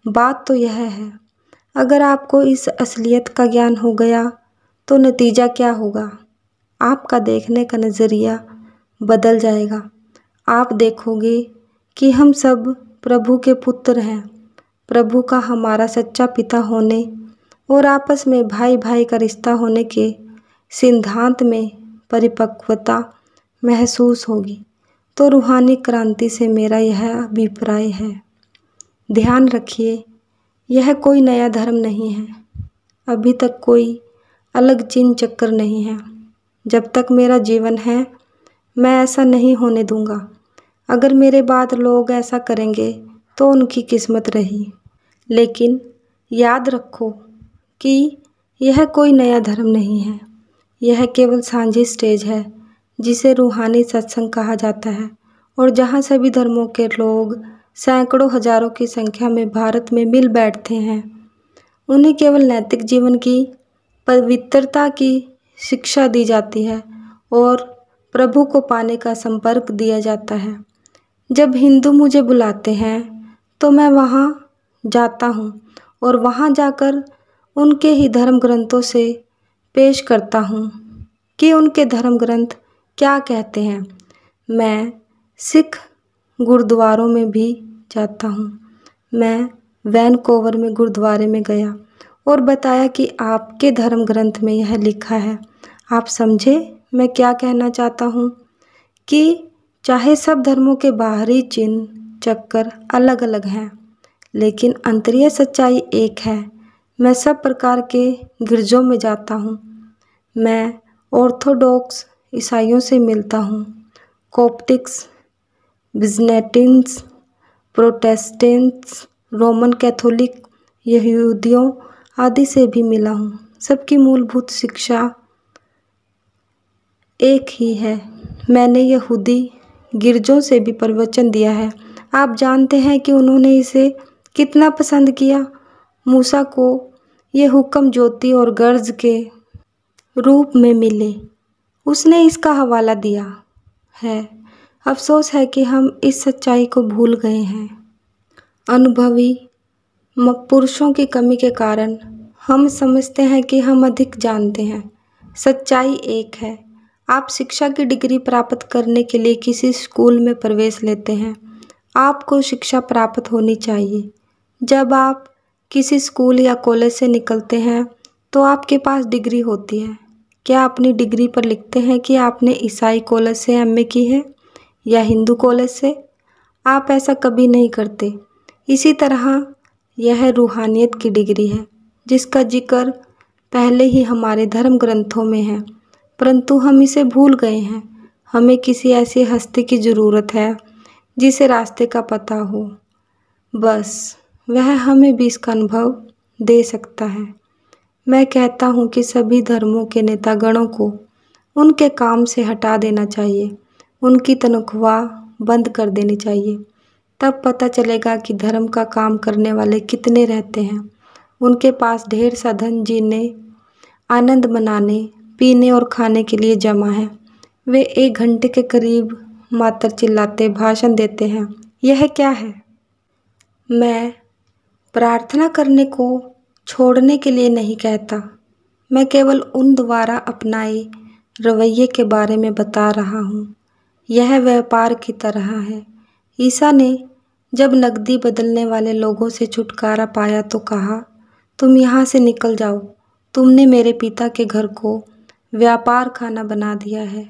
बात तो यह है, अगर आपको इस असलियत का ज्ञान हो गया तो नतीजा क्या होगा? आपका देखने का नज़रिया बदल जाएगा। आप देखोगे कि हम सब प्रभु के पुत्र हैं। प्रभु का हमारा सच्चा पिता होने और आपस में भाई भाई का रिश्ता होने के सिद्धांत में परिपक्वता महसूस होगी। तो रूहानी क्रांति से मेरा यह अभिप्राय है। ध्यान रखिए, यह कोई नया धर्म नहीं है। अभी तक कोई अलग चिन्ह चक्कर नहीं है। जब तक मेरा जीवन है मैं ऐसा नहीं होने दूंगा। अगर मेरे बाद लोग ऐसा करेंगे तो उनकी किस्मत रही। लेकिन याद रखो कि यह कोई नया धर्म नहीं है। यह केवल साझी स्टेज है जिसे रूहानी सत्संग कहा जाता है और जहाँ सभी धर्मों के लोग सैकड़ों हजारों की संख्या में भारत में मिल बैठते हैं। उन्हें केवल नैतिक जीवन की पवित्रता की शिक्षा दी जाती है और प्रभु को पाने का संपर्क दिया जाता है। जब हिंदू मुझे बुलाते हैं तो मैं वहाँ जाता हूँ और वहाँ जाकर उनके ही धर्म ग्रंथों से पेश करता हूँ कि उनके धर्म ग्रंथ क्या कहते हैं। मैं सिख गुरुद्वारों में भी जाता हूँ। मैं वैनकोवर में गुरुद्वारे में गया और बताया कि आपके धर्म ग्रंथ में यह लिखा है। आप समझे मैं क्या कहना चाहता हूँ कि चाहे सब धर्मों के बाहरी चिन्ह चक्कर अलग अलग हैं, लेकिन अंतरीय सच्चाई एक है। मैं सब प्रकार के गिरजों में जाता हूँ मैं ऑर्थोडॉक्स ईसाइयों से मिलता हूँ, कॉप्टिक्स, बिजनेटिन्स, प्रोटेस्टेंट्स, रोमन कैथोलिक, यहूदियों आदि से भी मिला हूँ। सबकी मूलभूत शिक्षा एक ही है। मैंने यहूदी गिरजों से भी प्रवचन दिया है। आप जानते हैं कि उन्होंने इसे कितना पसंद किया। मूसा को ये हुक्म ज्योति और गर्ज के रूप में मिले। उसने इसका हवाला दिया है। अफसोस है कि हम इस सच्चाई को भूल गए हैं। अनुभवी पुरुषों की कमी के कारण हम समझते हैं कि हम अधिक जानते हैं। सच्चाई एक है। आप शिक्षा की डिग्री प्राप्त करने के लिए किसी स्कूल में प्रवेश लेते हैं। आपको शिक्षा प्राप्त होनी चाहिए। जब आप किसी स्कूल या कॉलेज से निकलते हैं तो आपके पास डिग्री होती है। क्या अपनी डिग्री पर लिखते हैं कि आपने ईसाई कॉलेज से एमए की है या हिंदू कॉलेज से? आप ऐसा कभी नहीं करते। इसी तरह यह रूहानियत की डिग्री है जिसका जिक्र पहले ही हमारे धर्म ग्रंथों में है, परंतु हम इसे भूल गए हैं। हमें किसी ऐसी हस्ती की ज़रूरत है जिसे रास्ते का पता हो। बस वह हमें भी इसका अनुभव दे सकता है। मैं कहता हूँ कि सभी धर्मों के नेतागणों को उनके काम से हटा देना चाहिए। उनकी तनख्वाह बंद कर देनी चाहिए। तब पता चलेगा कि धर्म का काम करने वाले कितने रहते हैं। उनके पास ढेर सा धन जीने, आनंद मनाने, पीने और खाने के लिए जमा है। वे 1 घंटे के करीब मात्र चिल्लाते भाषण देते हैं। यह क्या है? मैं प्रार्थना करने को छोड़ने के लिए नहीं कहता। मैं केवल उन द्वारा अपनाए रवैये के बारे में बता रहा हूँ। यह व्यापार की तरह है। ईसा ने जब नकदी बदलने वाले लोगों से छुटकारा पाया तो कहा, तुम यहाँ से निकल जाओ। तुमने मेरे पिता के घर को व्यापार खाना बना दिया है।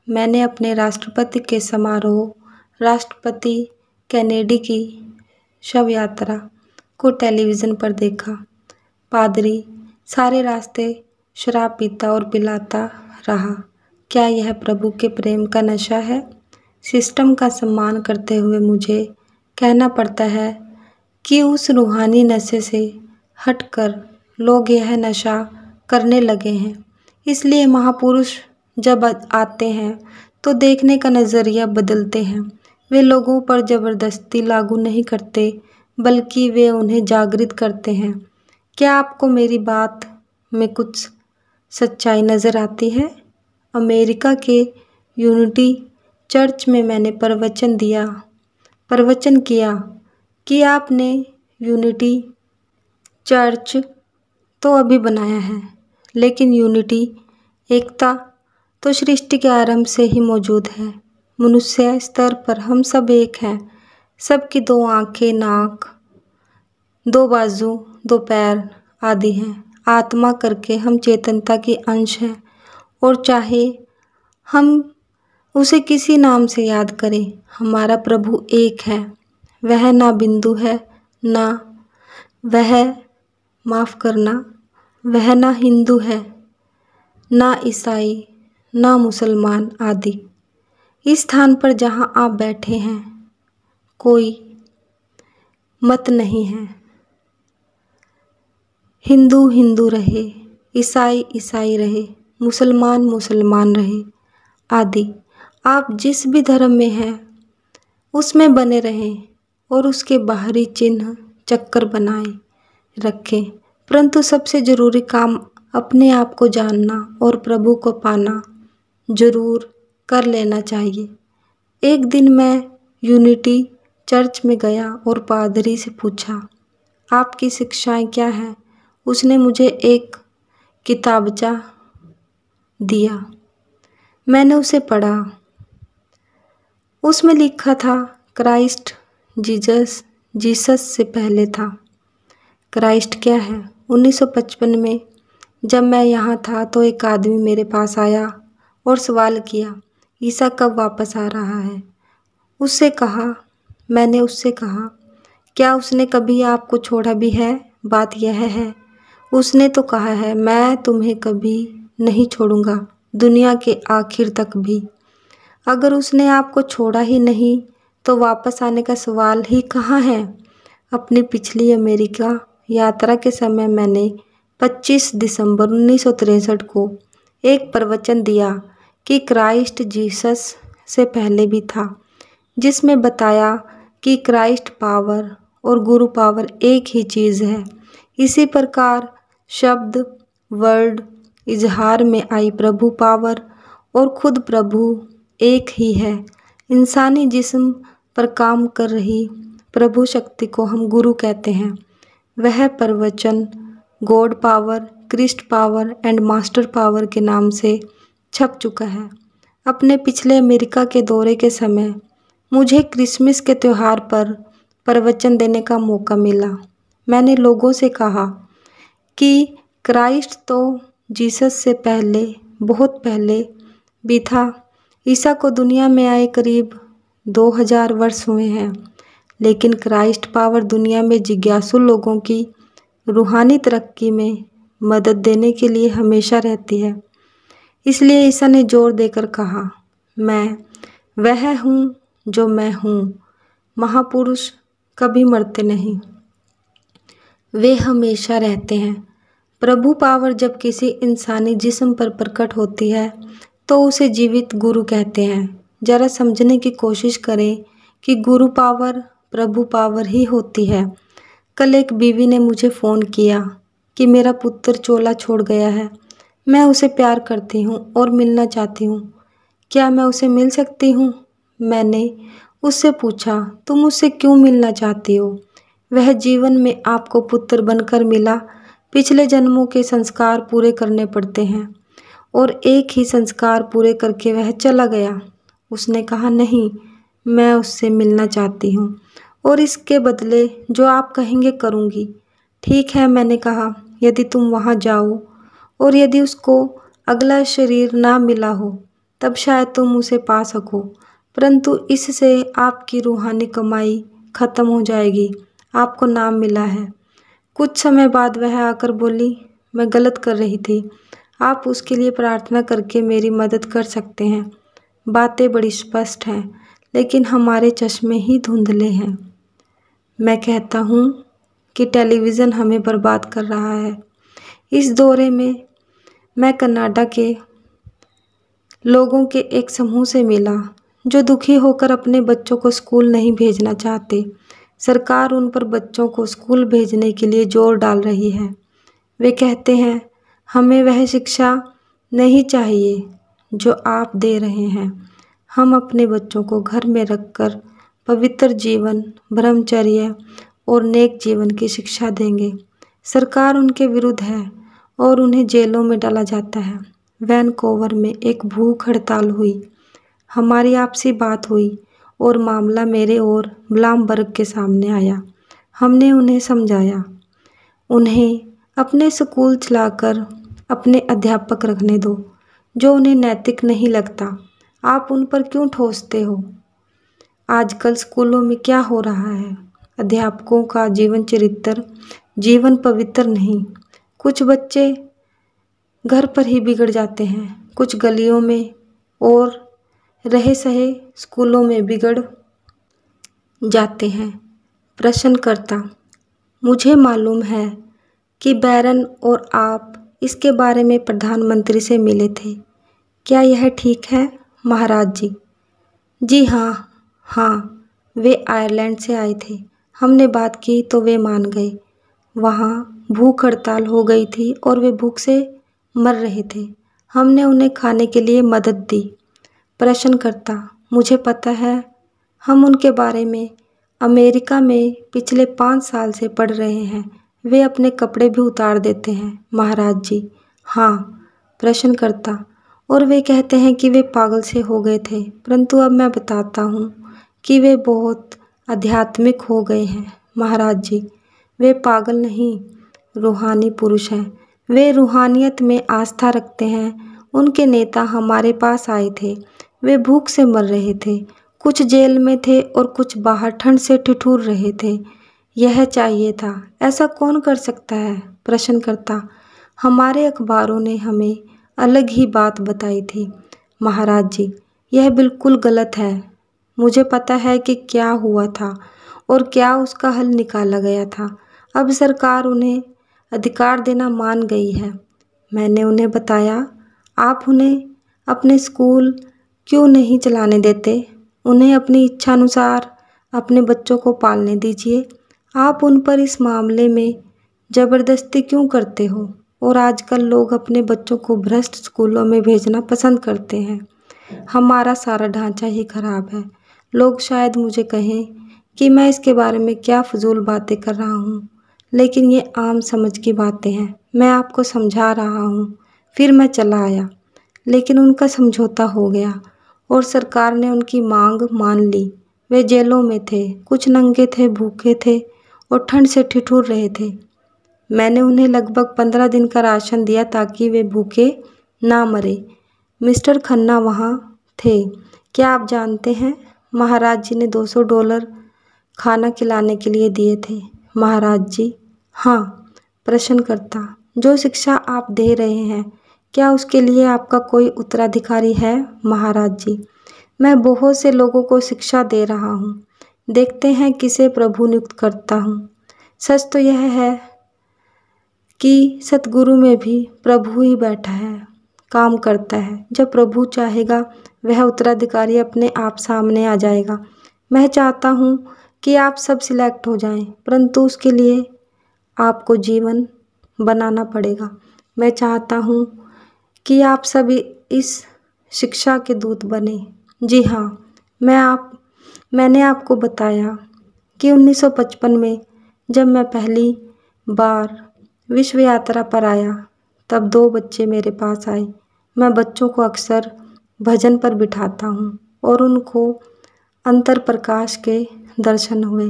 मैंने अपने राष्ट्रपति के समारोह, राष्ट्रपति कैनेडी की शव यात्रा को टेलीविज़न पर देखा। पादरी सारे रास्ते शराब पीता और पिलाता रहा। क्या यह प्रभु के प्रेम का नशा है? सिस्टम का सम्मान करते हुए मुझे कहना पड़ता है कि उस रूहानी नशे से हटकर लोग यह नशा करने लगे हैं। इसलिए महापुरुष जब आते हैं तो देखने का नज़रिया बदलते हैं। वे लोगों पर ज़बरदस्ती लागू नहीं करते, बल्कि वे उन्हें जागृत करते हैं। क्या आपको मेरी बात में कुछ सच्चाई नज़र आती है? अमेरिका के यूनिटी चर्च में मैंने प्रवचन किया कि आपने यूनिटी चर्च तो अभी बनाया है, लेकिन यूनिटी एकता तो सृष्टि के आरंभ से ही मौजूद है। मनुष्य स्तर पर हम सब एक हैं। सबकी 2 आँखें, नाक, 2 बाजू, 2 पैर आदि हैं। आत्मा करके हम चेतनता की अंश हैं और चाहे हम उसे किसी नाम से याद करें, हमारा प्रभु एक है। वह ना बिंदु है, वह ना हिंदू है, ना ईसाई, ना मुसलमान आदि। इस स्थान पर जहाँ आप बैठे हैं कोई मत नहीं है। हिंदू हिंदू रहे, ईसाई ईसाई रहे, मुसलमान मुसलमान रहे आदि। आप जिस भी धर्म में हैं उसमें बने रहें और उसके बाहरी चिन्ह चक्कर बनाए रखें, परंतु सबसे ज़रूरी काम अपने आप को जानना और प्रभु को पाना जरूर कर लेना चाहिए। एक दिन मैं यूनिटी चर्च में गया और पादरी से पूछा, आपकी शिक्षाएं क्या हैं? उसने मुझे एक किताबचा दिया। मैंने उसे पढ़ा। उसमें लिखा था क्राइस्ट जीसस से पहले था। क्राइस्ट क्या है? 1955 में जब मैं यहाँ था तो एक आदमी मेरे पास आया और सवाल किया, ईसा कब वापस आ रहा है? मैंने उससे कहा, क्या उसने कभी आपको छोड़ा भी है? बात यह है, उसने तो कहा है, मैं तुम्हें कभी नहीं छोड़ूंगा, दुनिया के आखिर तक भी। अगर उसने आपको छोड़ा ही नहीं तो वापस आने का सवाल ही कहाँ है। अपनी पिछली अमेरिका यात्रा के समय मैंने 25 दिसंबर 1963 को एक प्रवचन दिया कि क्राइस्ट जीसस से पहले भी था, जिसमें बताया कि क्राइस्ट पावर और गुरु पावर एक ही चीज़ है। इसी प्रकार शब्द, वर्ड, इजहार में आई प्रभु पावर और खुद प्रभु एक ही है। इंसानी जिस्म पर काम कर रही प्रभु शक्ति को हम गुरु कहते हैं। वह प्रवचन God power, Christ power and master power के नाम से छप चुका है। अपने पिछले अमेरिका के दौरे के समय मुझे क्रिसमस के त्यौहार पर प्रवचन देने का मौका मिला। मैंने लोगों से कहा कि क्राइस्ट तो जीसस से पहले, बहुत पहले भी था। ईसा को दुनिया में आए करीब 2000 वर्ष हुए हैं, लेकिन क्राइस्ट पावर दुनिया में जिज्ञासु लोगों की रूहानी तरक्की में मदद देने के लिए हमेशा रहती है। इसलिए ईसा ने जोर देकर कहा, मैं वह हूँ जो मैं हूँ। महापुरुष कभी मरते नहीं, वे हमेशा रहते हैं। प्रभु पावर जब किसी इंसानी जिस्म पर प्रकट होती है तो उसे जीवित गुरु कहते हैं। जरा समझने की कोशिश करें कि गुरु पावर प्रभु पावर ही होती है। कल एक बीवी ने मुझे फ़ोन किया कि मेरा पुत्र चोला छोड़ गया है। मैं उसे प्यार करती हूँ और मिलना चाहती हूँ। क्या मैं उसे मिल सकती हूँ? मैंने उससे पूछा, तुम उससे क्यों मिलना चाहती हो? वह जीवन में आपको पुत्र बनकर मिला। पिछले जन्मों के संस्कार पूरे करने पड़ते हैं और एक ही संस्कार पूरे करके वह चला गया। उसने कहा, नहीं, मैं उससे मिलना चाहती हूँ और इसके बदले जो आप कहेंगे करूँगी। ठीक है, मैंने कहा, यदि तुम वहाँ जाओ और यदि उसको अगला शरीर ना मिला हो तब शायद तुम उसे पा सको, परंतु इससे आपकी रूहानी कमाई ख़त्म हो जाएगी। आपको नाम मिला है। कुछ समय बाद वह आकर बोली, मैं गलत कर रही थी। आप उसके लिए प्रार्थना करके मेरी मदद कर सकते हैं। बातें बड़ी स्पष्ट हैं, लेकिन हमारे चश्मे ही धुंधले हैं। मैं कहता हूँ कि टेलीविज़न हमें बर्बाद कर रहा है। इस दौरे में मैं कनाडा के लोगों के एक समूह से मिला जो दुखी होकर अपने बच्चों को स्कूल नहीं भेजना चाहते। सरकार उन पर बच्चों को स्कूल भेजने के लिए जोर डाल रही है। वे कहते हैं, हमें वह शिक्षा नहीं चाहिए जो आप दे रहे हैं। हम अपने बच्चों को घर में रखकर पवित्र जीवन, ब्रह्मचर्य और नेक जीवन की शिक्षा देंगे। सरकार उनके विरुद्ध है और उन्हें जेलों में डाला जाता है। वैनकोवर में एक भूख हड़ताल हुई। हमारी आपसी बात हुई और मामला मेरे और ब्लामबर्ग के सामने आया। हमने उन्हें समझाया, उन्हें अपने स्कूल चलाकर अपने अध्यापक रखने दो जो उन्हें नैतिक नहीं लगता। आप उन पर क्यों ठोसते हो? आजकल स्कूलों में क्या हो रहा है? अध्यापकों का जीवन चरित्र, जीवन पवित्र नहीं। कुछ बच्चे घर पर ही बिगड़ जाते हैं, कुछ गलियों में और रहे सहे स्कूलों में बिगड़ जाते हैं। प्रश्नकर्ता, मुझे मालूम है कि बैरन और आप इसके बारे में प्रधानमंत्री से मिले थे। क्या यह ठीक है? महाराज जी, जी हाँ, वे आयरलैंड से आए थे। हमने बात की तो वे मान गए। वहाँ भूख हड़ताल हो गई थी और वे भूख से मर रहे थे। हमने उन्हें खाने के लिए मदद दी। प्रश्नकर्ता, मुझे पता है, हम उनके बारे में अमेरिका में पिछले 5 साल से पढ़ रहे हैं। वे अपने कपड़े भी उतार देते हैं। महाराज जी, हाँ। प्रश्नकर्ता, और वे कहते हैं कि वे पागल से हो गए थे, परंतु अब मैं बताता हूँ कि वे बहुत आध्यात्मिक हो गए हैं। महाराज जी, वे पागल नहीं, रूहानी पुरुष हैं। वे रूहानियत में आस्था रखते हैं। उनके नेता हमारे पास आए थे। वे भूख से मर रहे थे। कुछ जेल में थे और कुछ बाहर ठंड से ठिठुर रहे थे। यह चाहिए था। ऐसा कौन कर सकता है? प्रश्नकर्ता, हमारे अखबारों ने हमें अलग ही बात बताई थी। महाराज जी, यह बिल्कुल गलत है। मुझे पता है कि क्या हुआ था और क्या उसका हल निकाला गया था। अब सरकार उन्हें अधिकार देना मान गई है। मैंने उन्हें बताया, आप उन्हें अपने स्कूल क्यों नहीं चलाने देते? उन्हें अपनी इच्छानुसार अपने बच्चों को पालने दीजिए। आप उन पर इस मामले में ज़बरदस्ती क्यों करते हो? और आजकल लोग अपने बच्चों को भ्रष्ट स्कूलों में भेजना पसंद करते हैं। हमारा सारा ढांचा ही खराब है। लोग शायद मुझे कहें कि मैं इसके बारे में क्या फजूल बातें कर रहा हूँ, लेकिन ये आम समझ की बातें हैं। मैं आपको समझा रहा हूँ। फिर मैं चला आया, लेकिन उनका समझौता हो गया और सरकार ने उनकी मांग मान ली। वे जेलों में थे, कुछ नंगे थे, भूखे थे और ठंड से ठिठुर रहे थे। मैंने उन्हें लगभग 15 दिन का राशन दिया ताकि वे भूखे ना मरे। मिस्टर खन्ना वहाँ थे। क्या आप जानते हैं, महाराज जी ने $200 खाना खिलाने के लिए दिए थे। महाराज जी? हाँ। प्रश्नकर्ता, जो शिक्षा आप दे रहे हैं, क्या उसके लिए आपका कोई उत्तराधिकारी है? महाराज जी, मैं बहुत से लोगों को शिक्षा दे रहा हूँ। देखते हैं किसे प्रभु नियुक्त करता हूँ। सच तो यह है कि सतगुरु में भी प्रभु ही बैठा है, काम करता है। जब प्रभु चाहेगा वह उत्तराधिकारी अपने आप सामने आ जाएगा। मैं चाहता हूँ कि आप सब सिलेक्ट हो जाएं, परंतु उसके लिए आपको जीवन बनाना पड़ेगा। मैं चाहता हूँ कि आप सभी इस शिक्षा के दूत बने। जी हाँ, मैंने आपको बताया कि 1955 में जब मैं पहली बार विश्व यात्रा पर आया, तब 2 बच्चे मेरे पास आए। मैं बच्चों को अक्सर भजन पर बिठाता हूँ और उनको अंतर प्रकाश के दर्शन हुए।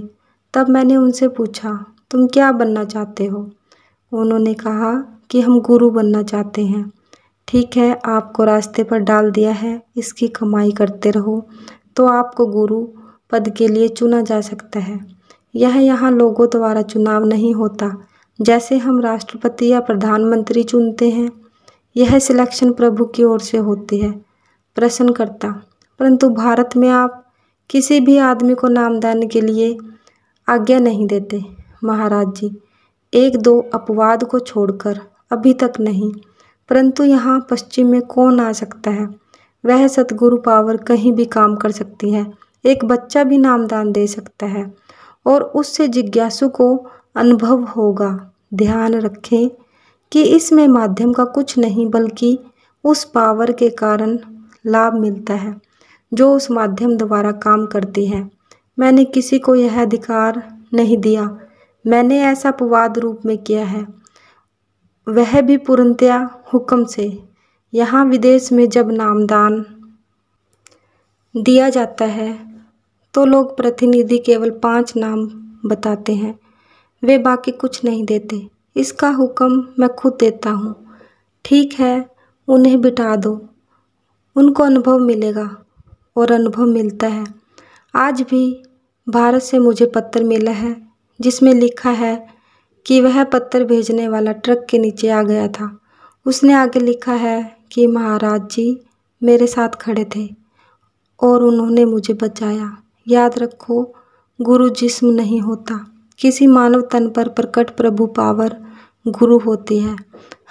तब मैंने उनसे पूछा, तुम क्या बनना चाहते हो? उन्होंने कहा कि हम गुरु बनना चाहते हैं। ठीक है, आपको रास्ते पर डाल दिया है, इसकी कमाई करते रहो तो आपको गुरु पद के लिए चुना जा सकता है। यह यहाँ लोगों द्वारा चुनाव नहीं होता, जैसे हम राष्ट्रपति या प्रधानमंत्री चुनते हैं। यह सिलेक्शन प्रभु की ओर से होती है। प्रश्नकर्ता, परंतु भारत में आप किसी भी आदमी को नामदान के लिए आज्ञा नहीं देते। महाराज जी, 1-2 अपवाद को छोड़कर अभी तक नहीं, परंतु यहाँ पश्चिम में कौन आ सकता है? वह सतगुरु पावर कहीं भी काम कर सकती है। एक बच्चा भी नामदान दे सकता है और उससे जिज्ञासु को अनुभव होगा। ध्यान रखें कि इसमें माध्यम का कुछ नहीं, बल्कि उस पावर के कारण लाभ मिलता है जो उस माध्यम द्वारा काम करती है। मैंने किसी को यह अधिकार नहीं दिया। मैंने ऐसा अपवाद रूप में किया है, वह भी पूर्णतया हुक्म से। यहाँ विदेश में जब नामदान दिया जाता है तो लोग प्रतिनिधि केवल 5 नाम बताते हैं, वे बाकी कुछ नहीं देते। इसका हुक्म मैं खुद देता हूँ। ठीक है, उन्हें बिठा दो, उनको अनुभव मिलेगा। और अनुभव मिलता है। आज भी भारत से मुझे पत्र मिला है जिसमें लिखा है कि वह पत्र भेजने वाला ट्रक के नीचे आ गया था। उसने आगे लिखा है कि महाराज जी मेरे साथ खड़े थे और उन्होंने मुझे बचाया। याद रखो, गुरु जिस्म नहीं होता, किसी मानव तन पर प्रकट प्रभु पावर गुरु होती है।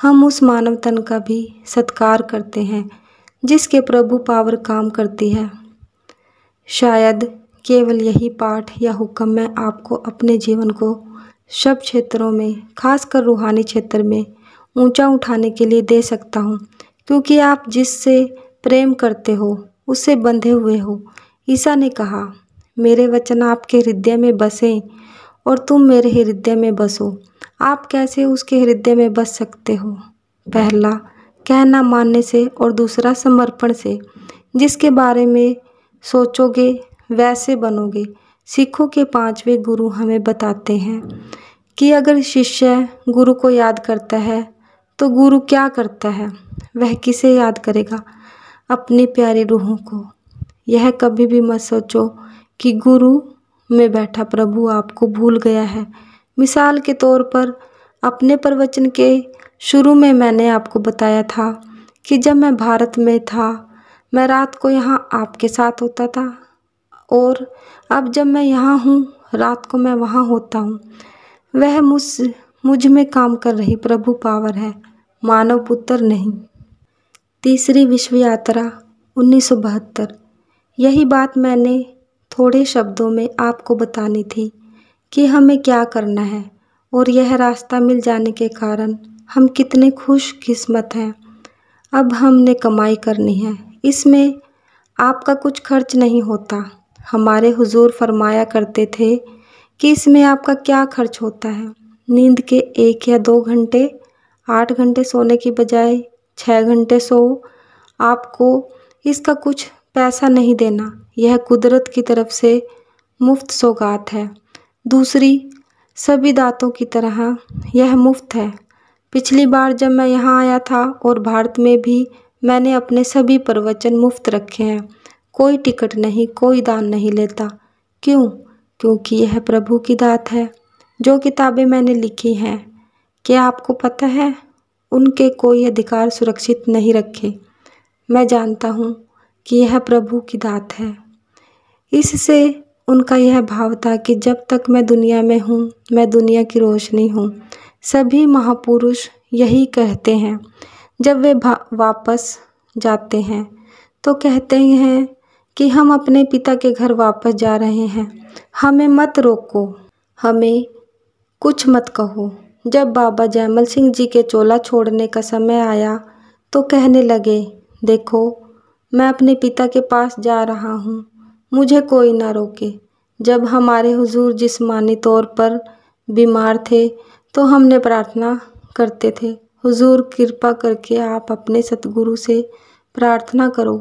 हम उस मानव तन का भी सत्कार करते हैं जिसके प्रभु पावर काम करती है। शायद केवल यही पाठ या हुक्म मैं आपको अपने जीवन को सब क्षेत्रों में, खासकर रूहानी क्षेत्र में ऊंचा उठाने के लिए दे सकता हूँ, क्योंकि आप जिससे प्रेम करते हो उससे बंधे हुए हो। ईसा ने कहा, मेरे वचन आपके हृदय में बसें और तुम मेरे हृदय में बसो। आप कैसे उसके हृदय में बस सकते हो? पहला, कहना मानने से और दूसरा समर्पण से। जिसके बारे में सोचोगे वैसे बनोगे। सिखों के 5वें गुरु हमें बताते हैं कि अगर शिष्य गुरु को याद करता है तो गुरु क्या करता है? वह किसे याद करेगा? अपनी प्यारी रूहों को। यह कभी भी मत सोचो कि गुरु में बैठा प्रभु आपको भूल गया है। मिसाल के तौर पर अपने प्रवचन के शुरू में मैंने आपको बताया था कि जब मैं भारत में था मैं रात को यहाँ आपके साथ होता था, और अब जब मैं यहाँ हूँ रात को मैं वहाँ होता हूँ। वह मुझ में काम कर रही प्रभु पावर है, मानव पुत्र नहीं। तीसरी विश्व यात्रा 1972। यही बात मैंने थोड़े शब्दों में आपको बतानी थी कि हमें क्या करना है, और यह रास्ता मिल जाने के कारण हम कितने खुशकिस्मत हैं। अब हमने कमाई करनी है, इसमें आपका कुछ खर्च नहीं होता। हमारे हुजूर फरमाया करते थे कि इसमें आपका क्या खर्च होता है। नींद के 1 या 2 घंटे, 8 घंटे सोने की बजाय 6 घंटे सो। आपको इसका कुछ पैसा नहीं देना, यह कुदरत की तरफ से मुफ्त सौगात है। दूसरी सभी दातों की तरह यह मुफ्त है। पिछली बार जब मैं यहाँ आया था और भारत में भी मैंने अपने सभी प्रवचन मुफ्त रखे हैं। कोई टिकट नहीं, कोई दान नहीं लेता। क्यों? क्योंकि यह प्रभु की दात है। जो किताबें मैंने लिखी हैं, क्या आपको पता है, उनके कोई अधिकार सुरक्षित नहीं रखे। मैं जानता हूँ कि यह प्रभु की दात है। इससे उनका यह भाव था कि जब तक मैं दुनिया में हूँ मैं दुनिया की रोशनी हूँ। सभी महापुरुष यही कहते हैं। जब वे वापस जाते हैं तो कहते हैं कि हम अपने पिता के घर वापस जा रहे हैं, हमें मत रोको, हमें कुछ मत कहो। जब बाबा जयमल सिंह जी के चोला छोड़ने का समय आया तो कहने लगे, देखो मैं अपने पिता के पास जा रहा हूँ, मुझे कोई ना रोके। जब हमारे हुजूर जिस्मानी तौर पर बीमार थे तो हमने प्रार्थना करते थे, हुजूर कृपा करके आप अपने सतगुरु से प्रार्थना करो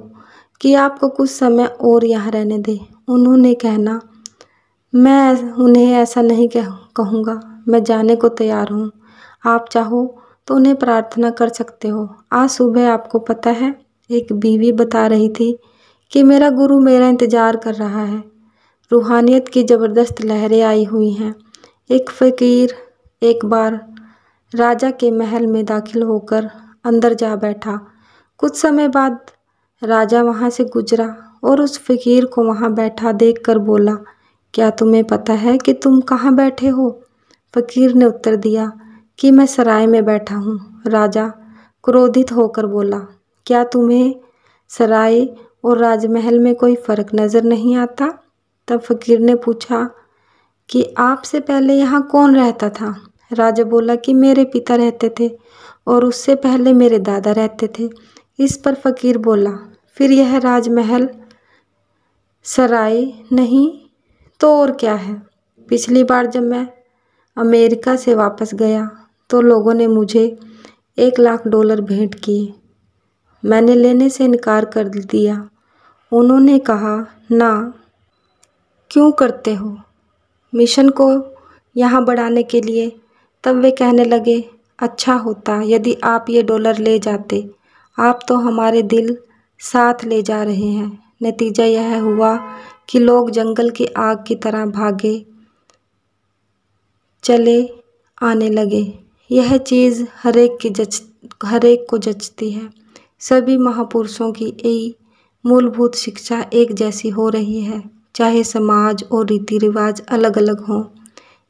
कि आपको कुछ समय और यहाँ रहने दें। उन्होंने कहना, मैं उन्हें ऐसा नहीं कहूँगा, मैं जाने को तैयार हूँ। आप चाहो तो उन्हें प्रार्थना कर सकते हो। आज सुबह आपको पता है, एक बीवी बता रही थी कि मेरा गुरु मेरा इंतज़ार कर रहा है। रूहानियत की ज़बरदस्त लहरें आई हुई हैं। एक फ़कीर एक बार राजा के महल में दाखिल होकर अंदर जा बैठा। कुछ समय बाद राजा वहाँ से गुजरा और उस फ़कीर को वहाँ बैठा देखकर बोला, क्या तुम्हें पता है कि तुम कहाँ बैठे हो? फ़कीर ने उत्तर दिया कि मैं सराय में बैठा हूँ। राजा क्रोधित होकर बोला, क्या तुम्हें सराय और राजमहल में कोई फ़र्क नज़र नहीं आता? तब फ़कीर ने पूछा कि आपसे पहले यहाँ कौन रहता था? राजा बोला कि मेरे पिता रहते थे और उससे पहले मेरे दादा रहते थे। इस पर फ़कीर बोला, फिर यह राजमहल सराय नहीं तो और क्या है? पिछली बार जब मैं अमेरिका से वापस गया तो लोगों ने मुझे $1,00,000 भेंट किए। मैंने लेने से इनकार कर दिया। उन्होंने कहा, ना, क्यों करते हो? मिशन को यहाँ बढ़ाने के लिए। तब वे कहने लगे, अच्छा होता यदि आप ये $1 ले जाते, आप तो हमारे दिल साथ ले जा रहे हैं। नतीजा यह हुआ कि लोग जंगल की आग की तरह भागे चले आने लगे। यह चीज़ हर एक को जचती है। सभी महापुरुषों की यही मूलभूत शिक्षा एक जैसी हो रही है, चाहे समाज और रीति रिवाज अलग अलग हों।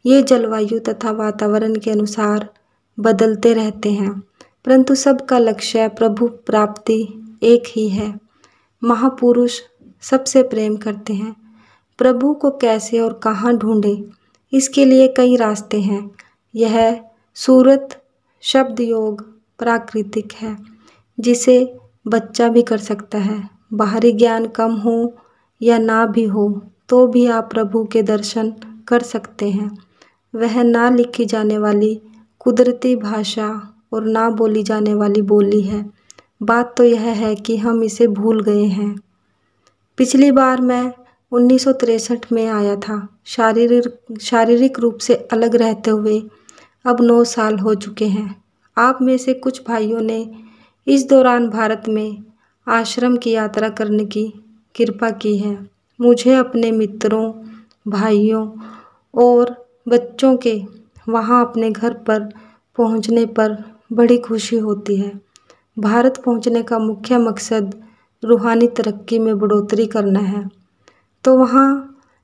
ये जलवायु तथा वातावरण के अनुसार बदलते रहते हैं, परंतु सबका लक्ष्य प्रभु प्राप्ति एक ही है। महापुरुष सबसे प्रेम करते हैं। प्रभु को कैसे और कहाँ ढूंढें, इसके लिए कई रास्ते हैं। यह सूरत शब्द योग प्राकृतिक है, जिसे बच्चा भी कर सकता है। बाहरी ज्ञान कम हो या ना भी हो तो भी आप प्रभु के दर्शन कर सकते हैं। वह ना लिखी जाने वाली कुदरती भाषा और ना बोली जाने वाली बोली है। बात तो यह है कि हम इसे भूल गए हैं। पिछली बार मैं 1963 में आया था, शारीरिक रूप से अलग रहते हुए अब 9 साल हो चुके हैं। आप में से कुछ भाइयों ने इस दौरान भारत में आश्रम की यात्रा करने की कृपा की है। मुझे अपने मित्रों, भाइयों और बच्चों के वहाँ अपने घर पर पहुँचने पर बड़ी खुशी होती है। भारत पहुंचने का मुख्य मकसद रूहानी तरक्की में बढ़ोतरी करना है। तो वहाँ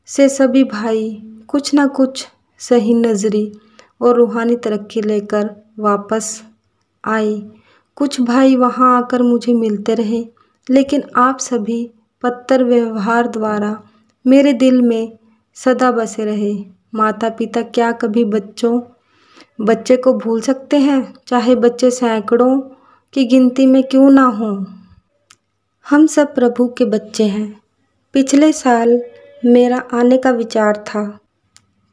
से सभी भाई कुछ ना कुछ सही नज़री और रूहानी तरक्की लेकर वापस आए। कुछ भाई वहाँ आकर मुझे मिलते रहे, लेकिन आप सभी पत्तर व्यवहार द्वारा मेरे दिल में सदा बसे रहे। माता पिता क्या कभी बच्चे को भूल सकते हैं, चाहे बच्चे सैकड़ों की गिनती में क्यों ना हों। हम सब प्रभु के बच्चे हैं। पिछले साल मेरा आने का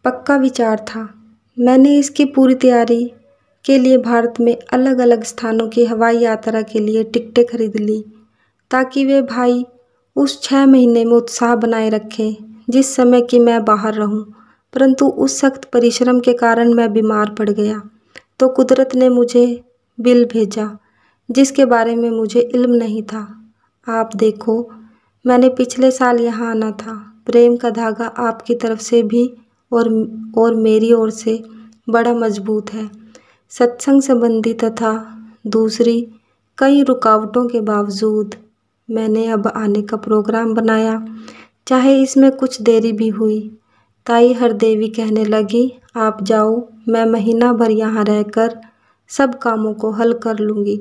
पक्का विचार था। मैंने इसकी पूरी तैयारी के लिए भारत में अलग अलग स्थानों की हवाई यात्रा के लिए टिकटें खरीद ली, ताकि वे भाई उस 6 महीने में उत्साह बनाए रखें जिस समय कि मैं बाहर रहूं। परंतु उस सख्त परिश्रम के कारण मैं बीमार पड़ गया, तो कुदरत ने मुझे बिल भेजा जिसके बारे में मुझे इल्म नहीं था। आप देखो, मैंने पिछले साल यहाँ आना था। प्रेम का धागा आपकी तरफ से भी और मेरी ओर से बड़ा मजबूत है। सत्संग संबंधी तथा दूसरी कई रुकावटों के बावजूद मैंने अब आने का प्रोग्राम बनाया, चाहे इसमें कुछ देरी भी हुई। ताई हरदेवी कहने लगी, आप जाओ, मैं महीना भर यहाँ रहकर सब कामों को हल कर लूँगी।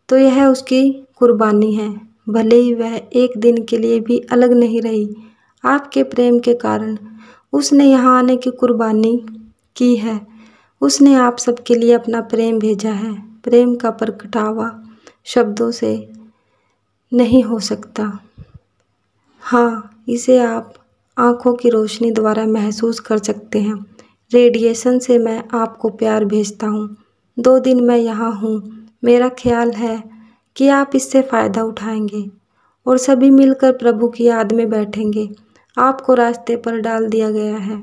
तो यह उसकी कुर्बानी है, भले ही वह एक दिन के लिए भी अलग नहीं रही। आपके प्रेम के कारण उसने यहाँ आने की कुर्बानी की है। उसने आप सबके लिए अपना प्रेम भेजा है। प्रेम का प्रगटावा शब्दों से नहीं हो सकता। हाँ, इसे आप आँखों की रोशनी द्वारा महसूस कर सकते हैं। रेडिएशन से मैं आपको प्यार भेजता हूँ। 2 दिन मैं यहाँ हूँ। मेरा ख्याल है कि आप इससे फ़ायदा उठाएंगे और सभी मिलकर प्रभु की याद में बैठेंगे। आपको रास्ते पर डाल दिया गया है।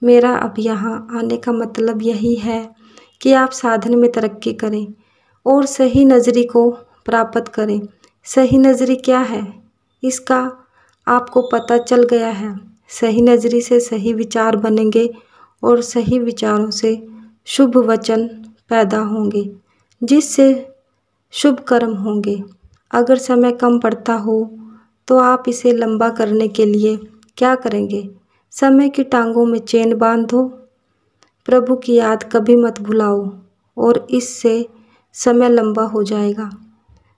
मेरा अब यहाँ आने का मतलब यही है कि आप साधन में तरक्की करें और सही नज़री को प्राप्त करें। सही नज़री क्या है, इसका आपको पता चल गया है। सही नज़री से सही विचार बनेंगे और सही विचारों से शुभ वचन पैदा होंगे, जिससे शुभ कर्म होंगे। अगर समय कम पड़ता हो तो आप इसे लंबा करने के लिए क्या करेंगे? समय की टांगों में चैन बांधो। प्रभु की याद कभी मत भुलाओ और इससे समय लंबा हो जाएगा।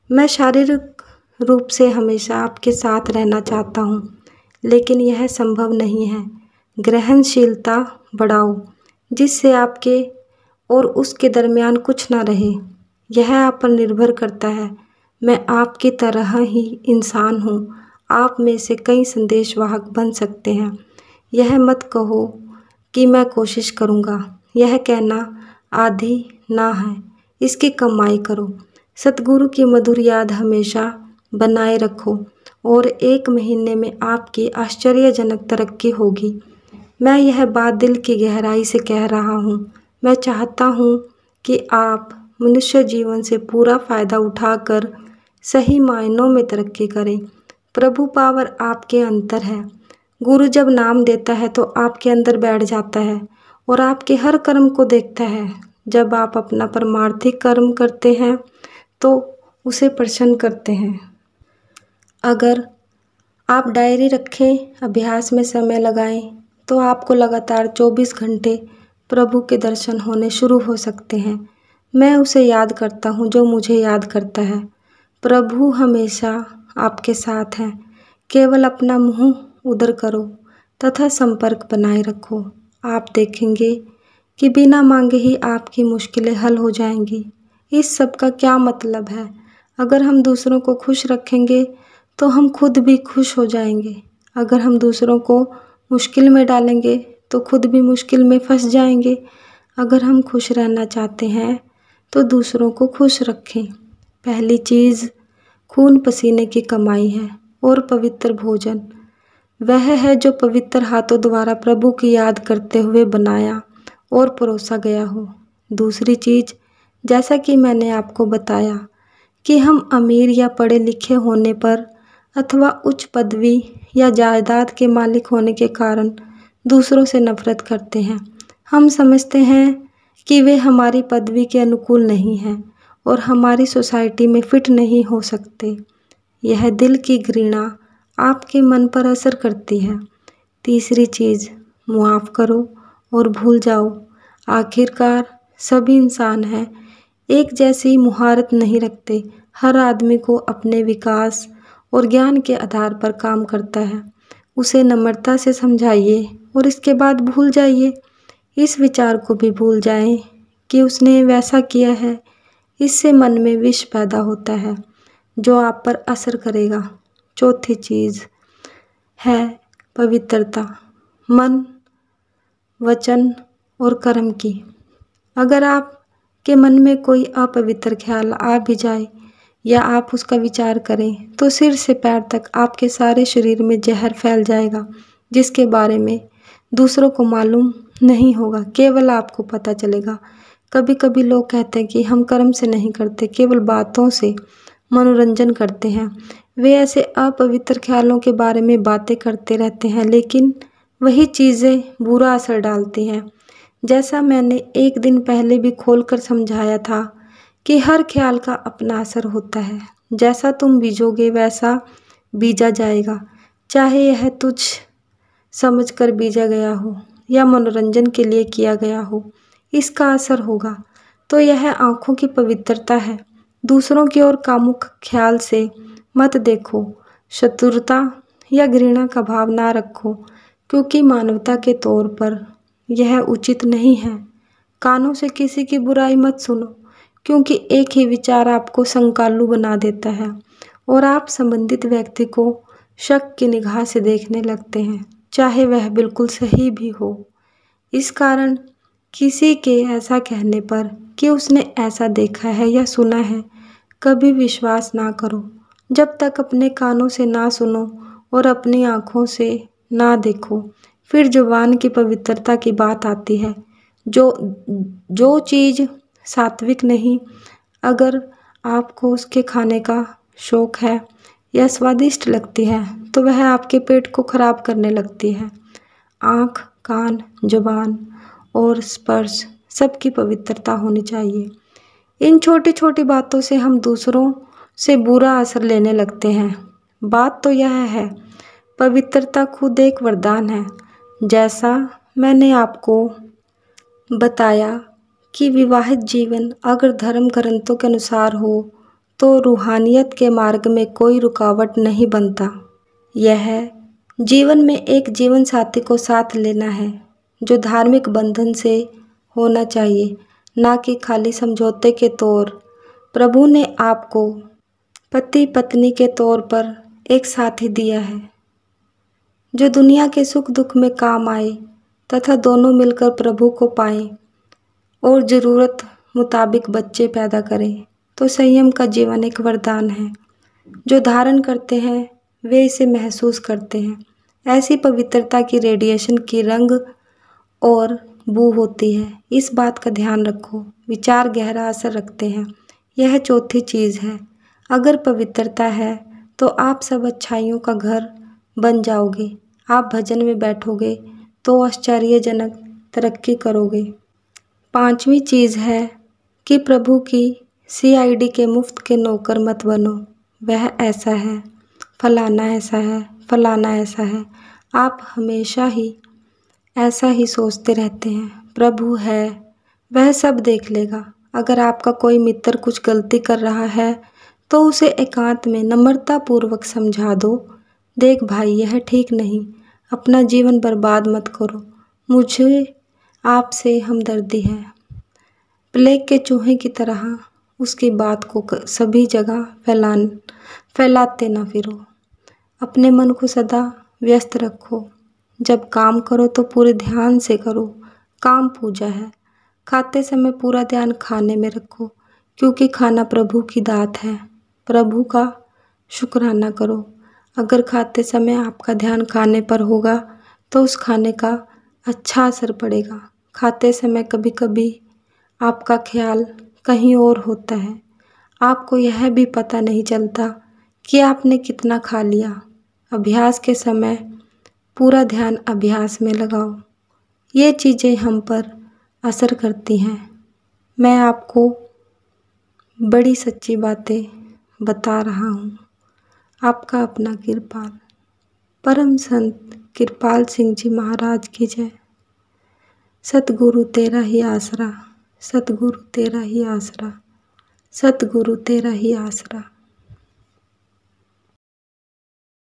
मैं शारीरिक रूप से हमेशा आपके साथ रहना चाहता हूँ, लेकिन यह संभव नहीं है। ग्रहणशीलता बढ़ाओ, जिससे आपके और उसके दरमियान कुछ ना रहे। यह आप पर निर्भर करता है। मैं आपकी तरह ही इंसान हूँ। आप में से कई संदेशवाहक बन सकते हैं। यह मत कहो कि मैं कोशिश करूँगा। यह कहना आदि ना है। इसकी कमाई करो। सतगुरु की मधुर याद हमेशा बनाए रखो और 1 महीने में आपकी आश्चर्यजनक तरक्की होगी। मैं यह बात दिल की गहराई से कह रहा हूँ। मैं चाहता हूँ कि आप मनुष्य जीवन से पूरा फ़ायदा उठाकर सही मायनों में तरक्की करें। प्रभु पावर आपके अंदर है। गुरु जब नाम देता है तो आपके अंदर बैठ जाता है और आपके हर कर्म को देखता है। जब आप अपना परमार्थिक कर्म करते हैं तो उसे प्रसन्न करते हैं। अगर आप डायरी रखें, अभ्यास में समय लगाएं, तो आपको लगातार 24 घंटे प्रभु के दर्शन होने शुरू हो सकते हैं। मैं उसे याद करता हूँ जो मुझे याद करता है। प्रभु हमेशा आपके साथ हैं। केवल अपना मुंह उधर करो तथा संपर्क बनाए रखो। आप देखेंगे कि बिना मांगे ही आपकी मुश्किलें हल हो जाएंगी। इस सब का क्या मतलब है? अगर हम दूसरों को खुश रखेंगे तो हम खुद भी खुश हो जाएंगे। अगर हम दूसरों को मुश्किल में डालेंगे तो खुद भी मुश्किल में फंस जाएंगे। अगर हम खुश रहना चाहते हैं तो दूसरों को खुश रखें। पहली चीज़ खून पसीने की कमाई है और पवित्र भोजन वह है जो पवित्र हाथों द्वारा प्रभु की याद करते हुए बनाया और परोसा गया हो। दूसरी चीज़, जैसा कि मैंने आपको बताया कि हम अमीर या पढ़े लिखे होने पर अथवा उच्च पदवी या जायदाद के मालिक होने के कारण दूसरों से नफरत करते हैं। हम समझते हैं कि वे हमारी पदवी के अनुकूल नहीं हैं और हमारी सोसाइटी में फिट नहीं हो सकते। यह दिल की घृणा आपके मन पर असर करती है। तीसरी चीज़, मुआफ़ करो और भूल जाओ। आखिरकार सभी इंसान हैं, एक जैसी मुहारत नहीं रखते। हर आदमी को अपने विकास और ज्ञान के आधार पर काम करता है। उसे नम्रता से समझाइए और इसके बाद भूल जाइए। इस विचार को भी भूल जाएं कि उसने वैसा किया है। इससे मन में विष पैदा होता है जो आप पर असर करेगा। चौथी चीज़ है पवित्रता, मन, वचन और कर्म की। अगर आपके मन में कोई अपवित्र ख्याल आ भी जाए या आप उसका विचार करें तो सिर से पैर तक आपके सारे शरीर में जहर फैल जाएगा, जिसके बारे में दूसरों को मालूम नहीं होगा, केवल आपको पता चलेगा। कभी कभी लोग कहते हैं कि हम कर्म से नहीं करते, केवल बातों से मनोरंजन करते हैं। वे ऐसे अपवित्र ख्यालों के बारे में बातें करते रहते हैं, लेकिन वही चीज़ें बुरा असर डालती हैं। जैसा मैंने एक दिन पहले भी खोलकर समझाया था कि हर ख्याल का अपना असर होता है। जैसा तुम बीजोगे वैसा बीजा जाएगा, चाहे यह तुच्छ समझकर बीजा गया हो या मनोरंजन के लिए किया गया हो, इसका असर होगा। तो यह आँखों की पवित्रता है। दूसरों की ओर कामुक ख्याल से मत देखो, शत्रुता या घृणा का भाव ना रखो, क्योंकि मानवता के तौर पर यह उचित नहीं है। कानों से किसी की बुराई मत सुनो, क्योंकि एक ही विचार आपको संकालू बना देता है और आप संबंधित व्यक्ति को शक की निगाह से देखने लगते हैं, चाहे वह बिल्कुल सही भी हो। इस कारण किसी के ऐसा कहने पर कि उसने ऐसा देखा है या सुना है, कभी विश्वास ना करो। जब तक अपने कानों से ना सुनो और अपनी आँखों से ना देखो। फिर जुबान की पवित्रता की बात आती है। जो चीज़ सात्विक नहीं, अगर आपको उसके खाने का शौक़ है या स्वादिष्ट लगती है तो वह आपके पेट को खराब करने लगती है। आँख, कान, जुबान और स्पर्श सबकी पवित्रता होनी चाहिए। इन छोटी छोटी बातों से हम दूसरों से बुरा असर लेने लगते हैं। बात तो यह है, पवित्रता खुद एक वरदान है। जैसा मैंने आपको बताया कि विवाहित जीवन अगर धर्म ग्रंथों के अनुसार हो तो रूहानियत के मार्ग में कोई रुकावट नहीं बनता। यह जीवन में एक जीवन साथी को साथ लेना है जो धार्मिक बंधन से होना चाहिए, ना कि खाली समझौते के तौर। प्रभु ने आपको पति पत्नी के तौर पर एक साथी दिया है जो दुनिया के सुख दुख में काम आए तथा दोनों मिलकर प्रभु को पाएं और ज़रूरत मुताबिक बच्चे पैदा करें। तो संयम का जीवन एक वरदान है। जो धारण करते हैं वे इसे महसूस करते हैं। ऐसी पवित्रता की रेडिएशन की रंग और बू होती है। इस बात का ध्यान रखो, विचार गहरा असर रखते हैं। यह चौथी चीज़ है। अगर पवित्रता है तो आप सब अच्छाइयों का घर बन जाओगे। आप भजन में बैठोगे तो आश्चर्यजनक तरक्की करोगे। पांचवी चीज़ है कि प्रभु की CID के मुफ्त के नौकर मत बनो। वह ऐसा है, फलाना ऐसा है, फलाना ऐसा है। आप हमेशा ही ऐसा ही सोचते रहते हैं। प्रभु है, वह सब देख लेगा। अगर आपका कोई मित्र कुछ गलती कर रहा है तो उसे एकांत में नम्रता पूर्वक समझा दो। देख भाई, यह ठीक नहीं, अपना जीवन बर्बाद मत करो, मुझे आपसे हमदर्दी है। प्लेग के चूहे की तरह उसकी बात को सभी जगह फैलाते ना फिरो। अपने मन को सदा व्यस्त रखो। जब काम करो तो पूरे ध्यान से करो। काम पूजा है। खाते समय पूरा ध्यान खाने में रखो, क्योंकि खाना प्रभु की दात है। प्रभु का शुक्राना करो। अगर खाते समय आपका ध्यान खाने पर होगा तो उस खाने का अच्छा असर पड़ेगा। खाते समय कभी कभी आपका ख्याल कहीं और होता है। आपको यह भी पता नहीं चलता कि आपने कितना खा लिया। अभ्यास के समय पूरा ध्यान अभ्यास में लगाओ। ये चीज़ें हम पर असर करती हैं। मैं आपको बड़ी सच्ची बातें बता रहा हूँ। आपका अपना कृपाल। परम संत कृपाल सिंह जी महाराज की जय। सतगुरु तेरा ही आसरा, सतगुरु तेरा ही आसरा, सतगुरु तेरा ही आसरा।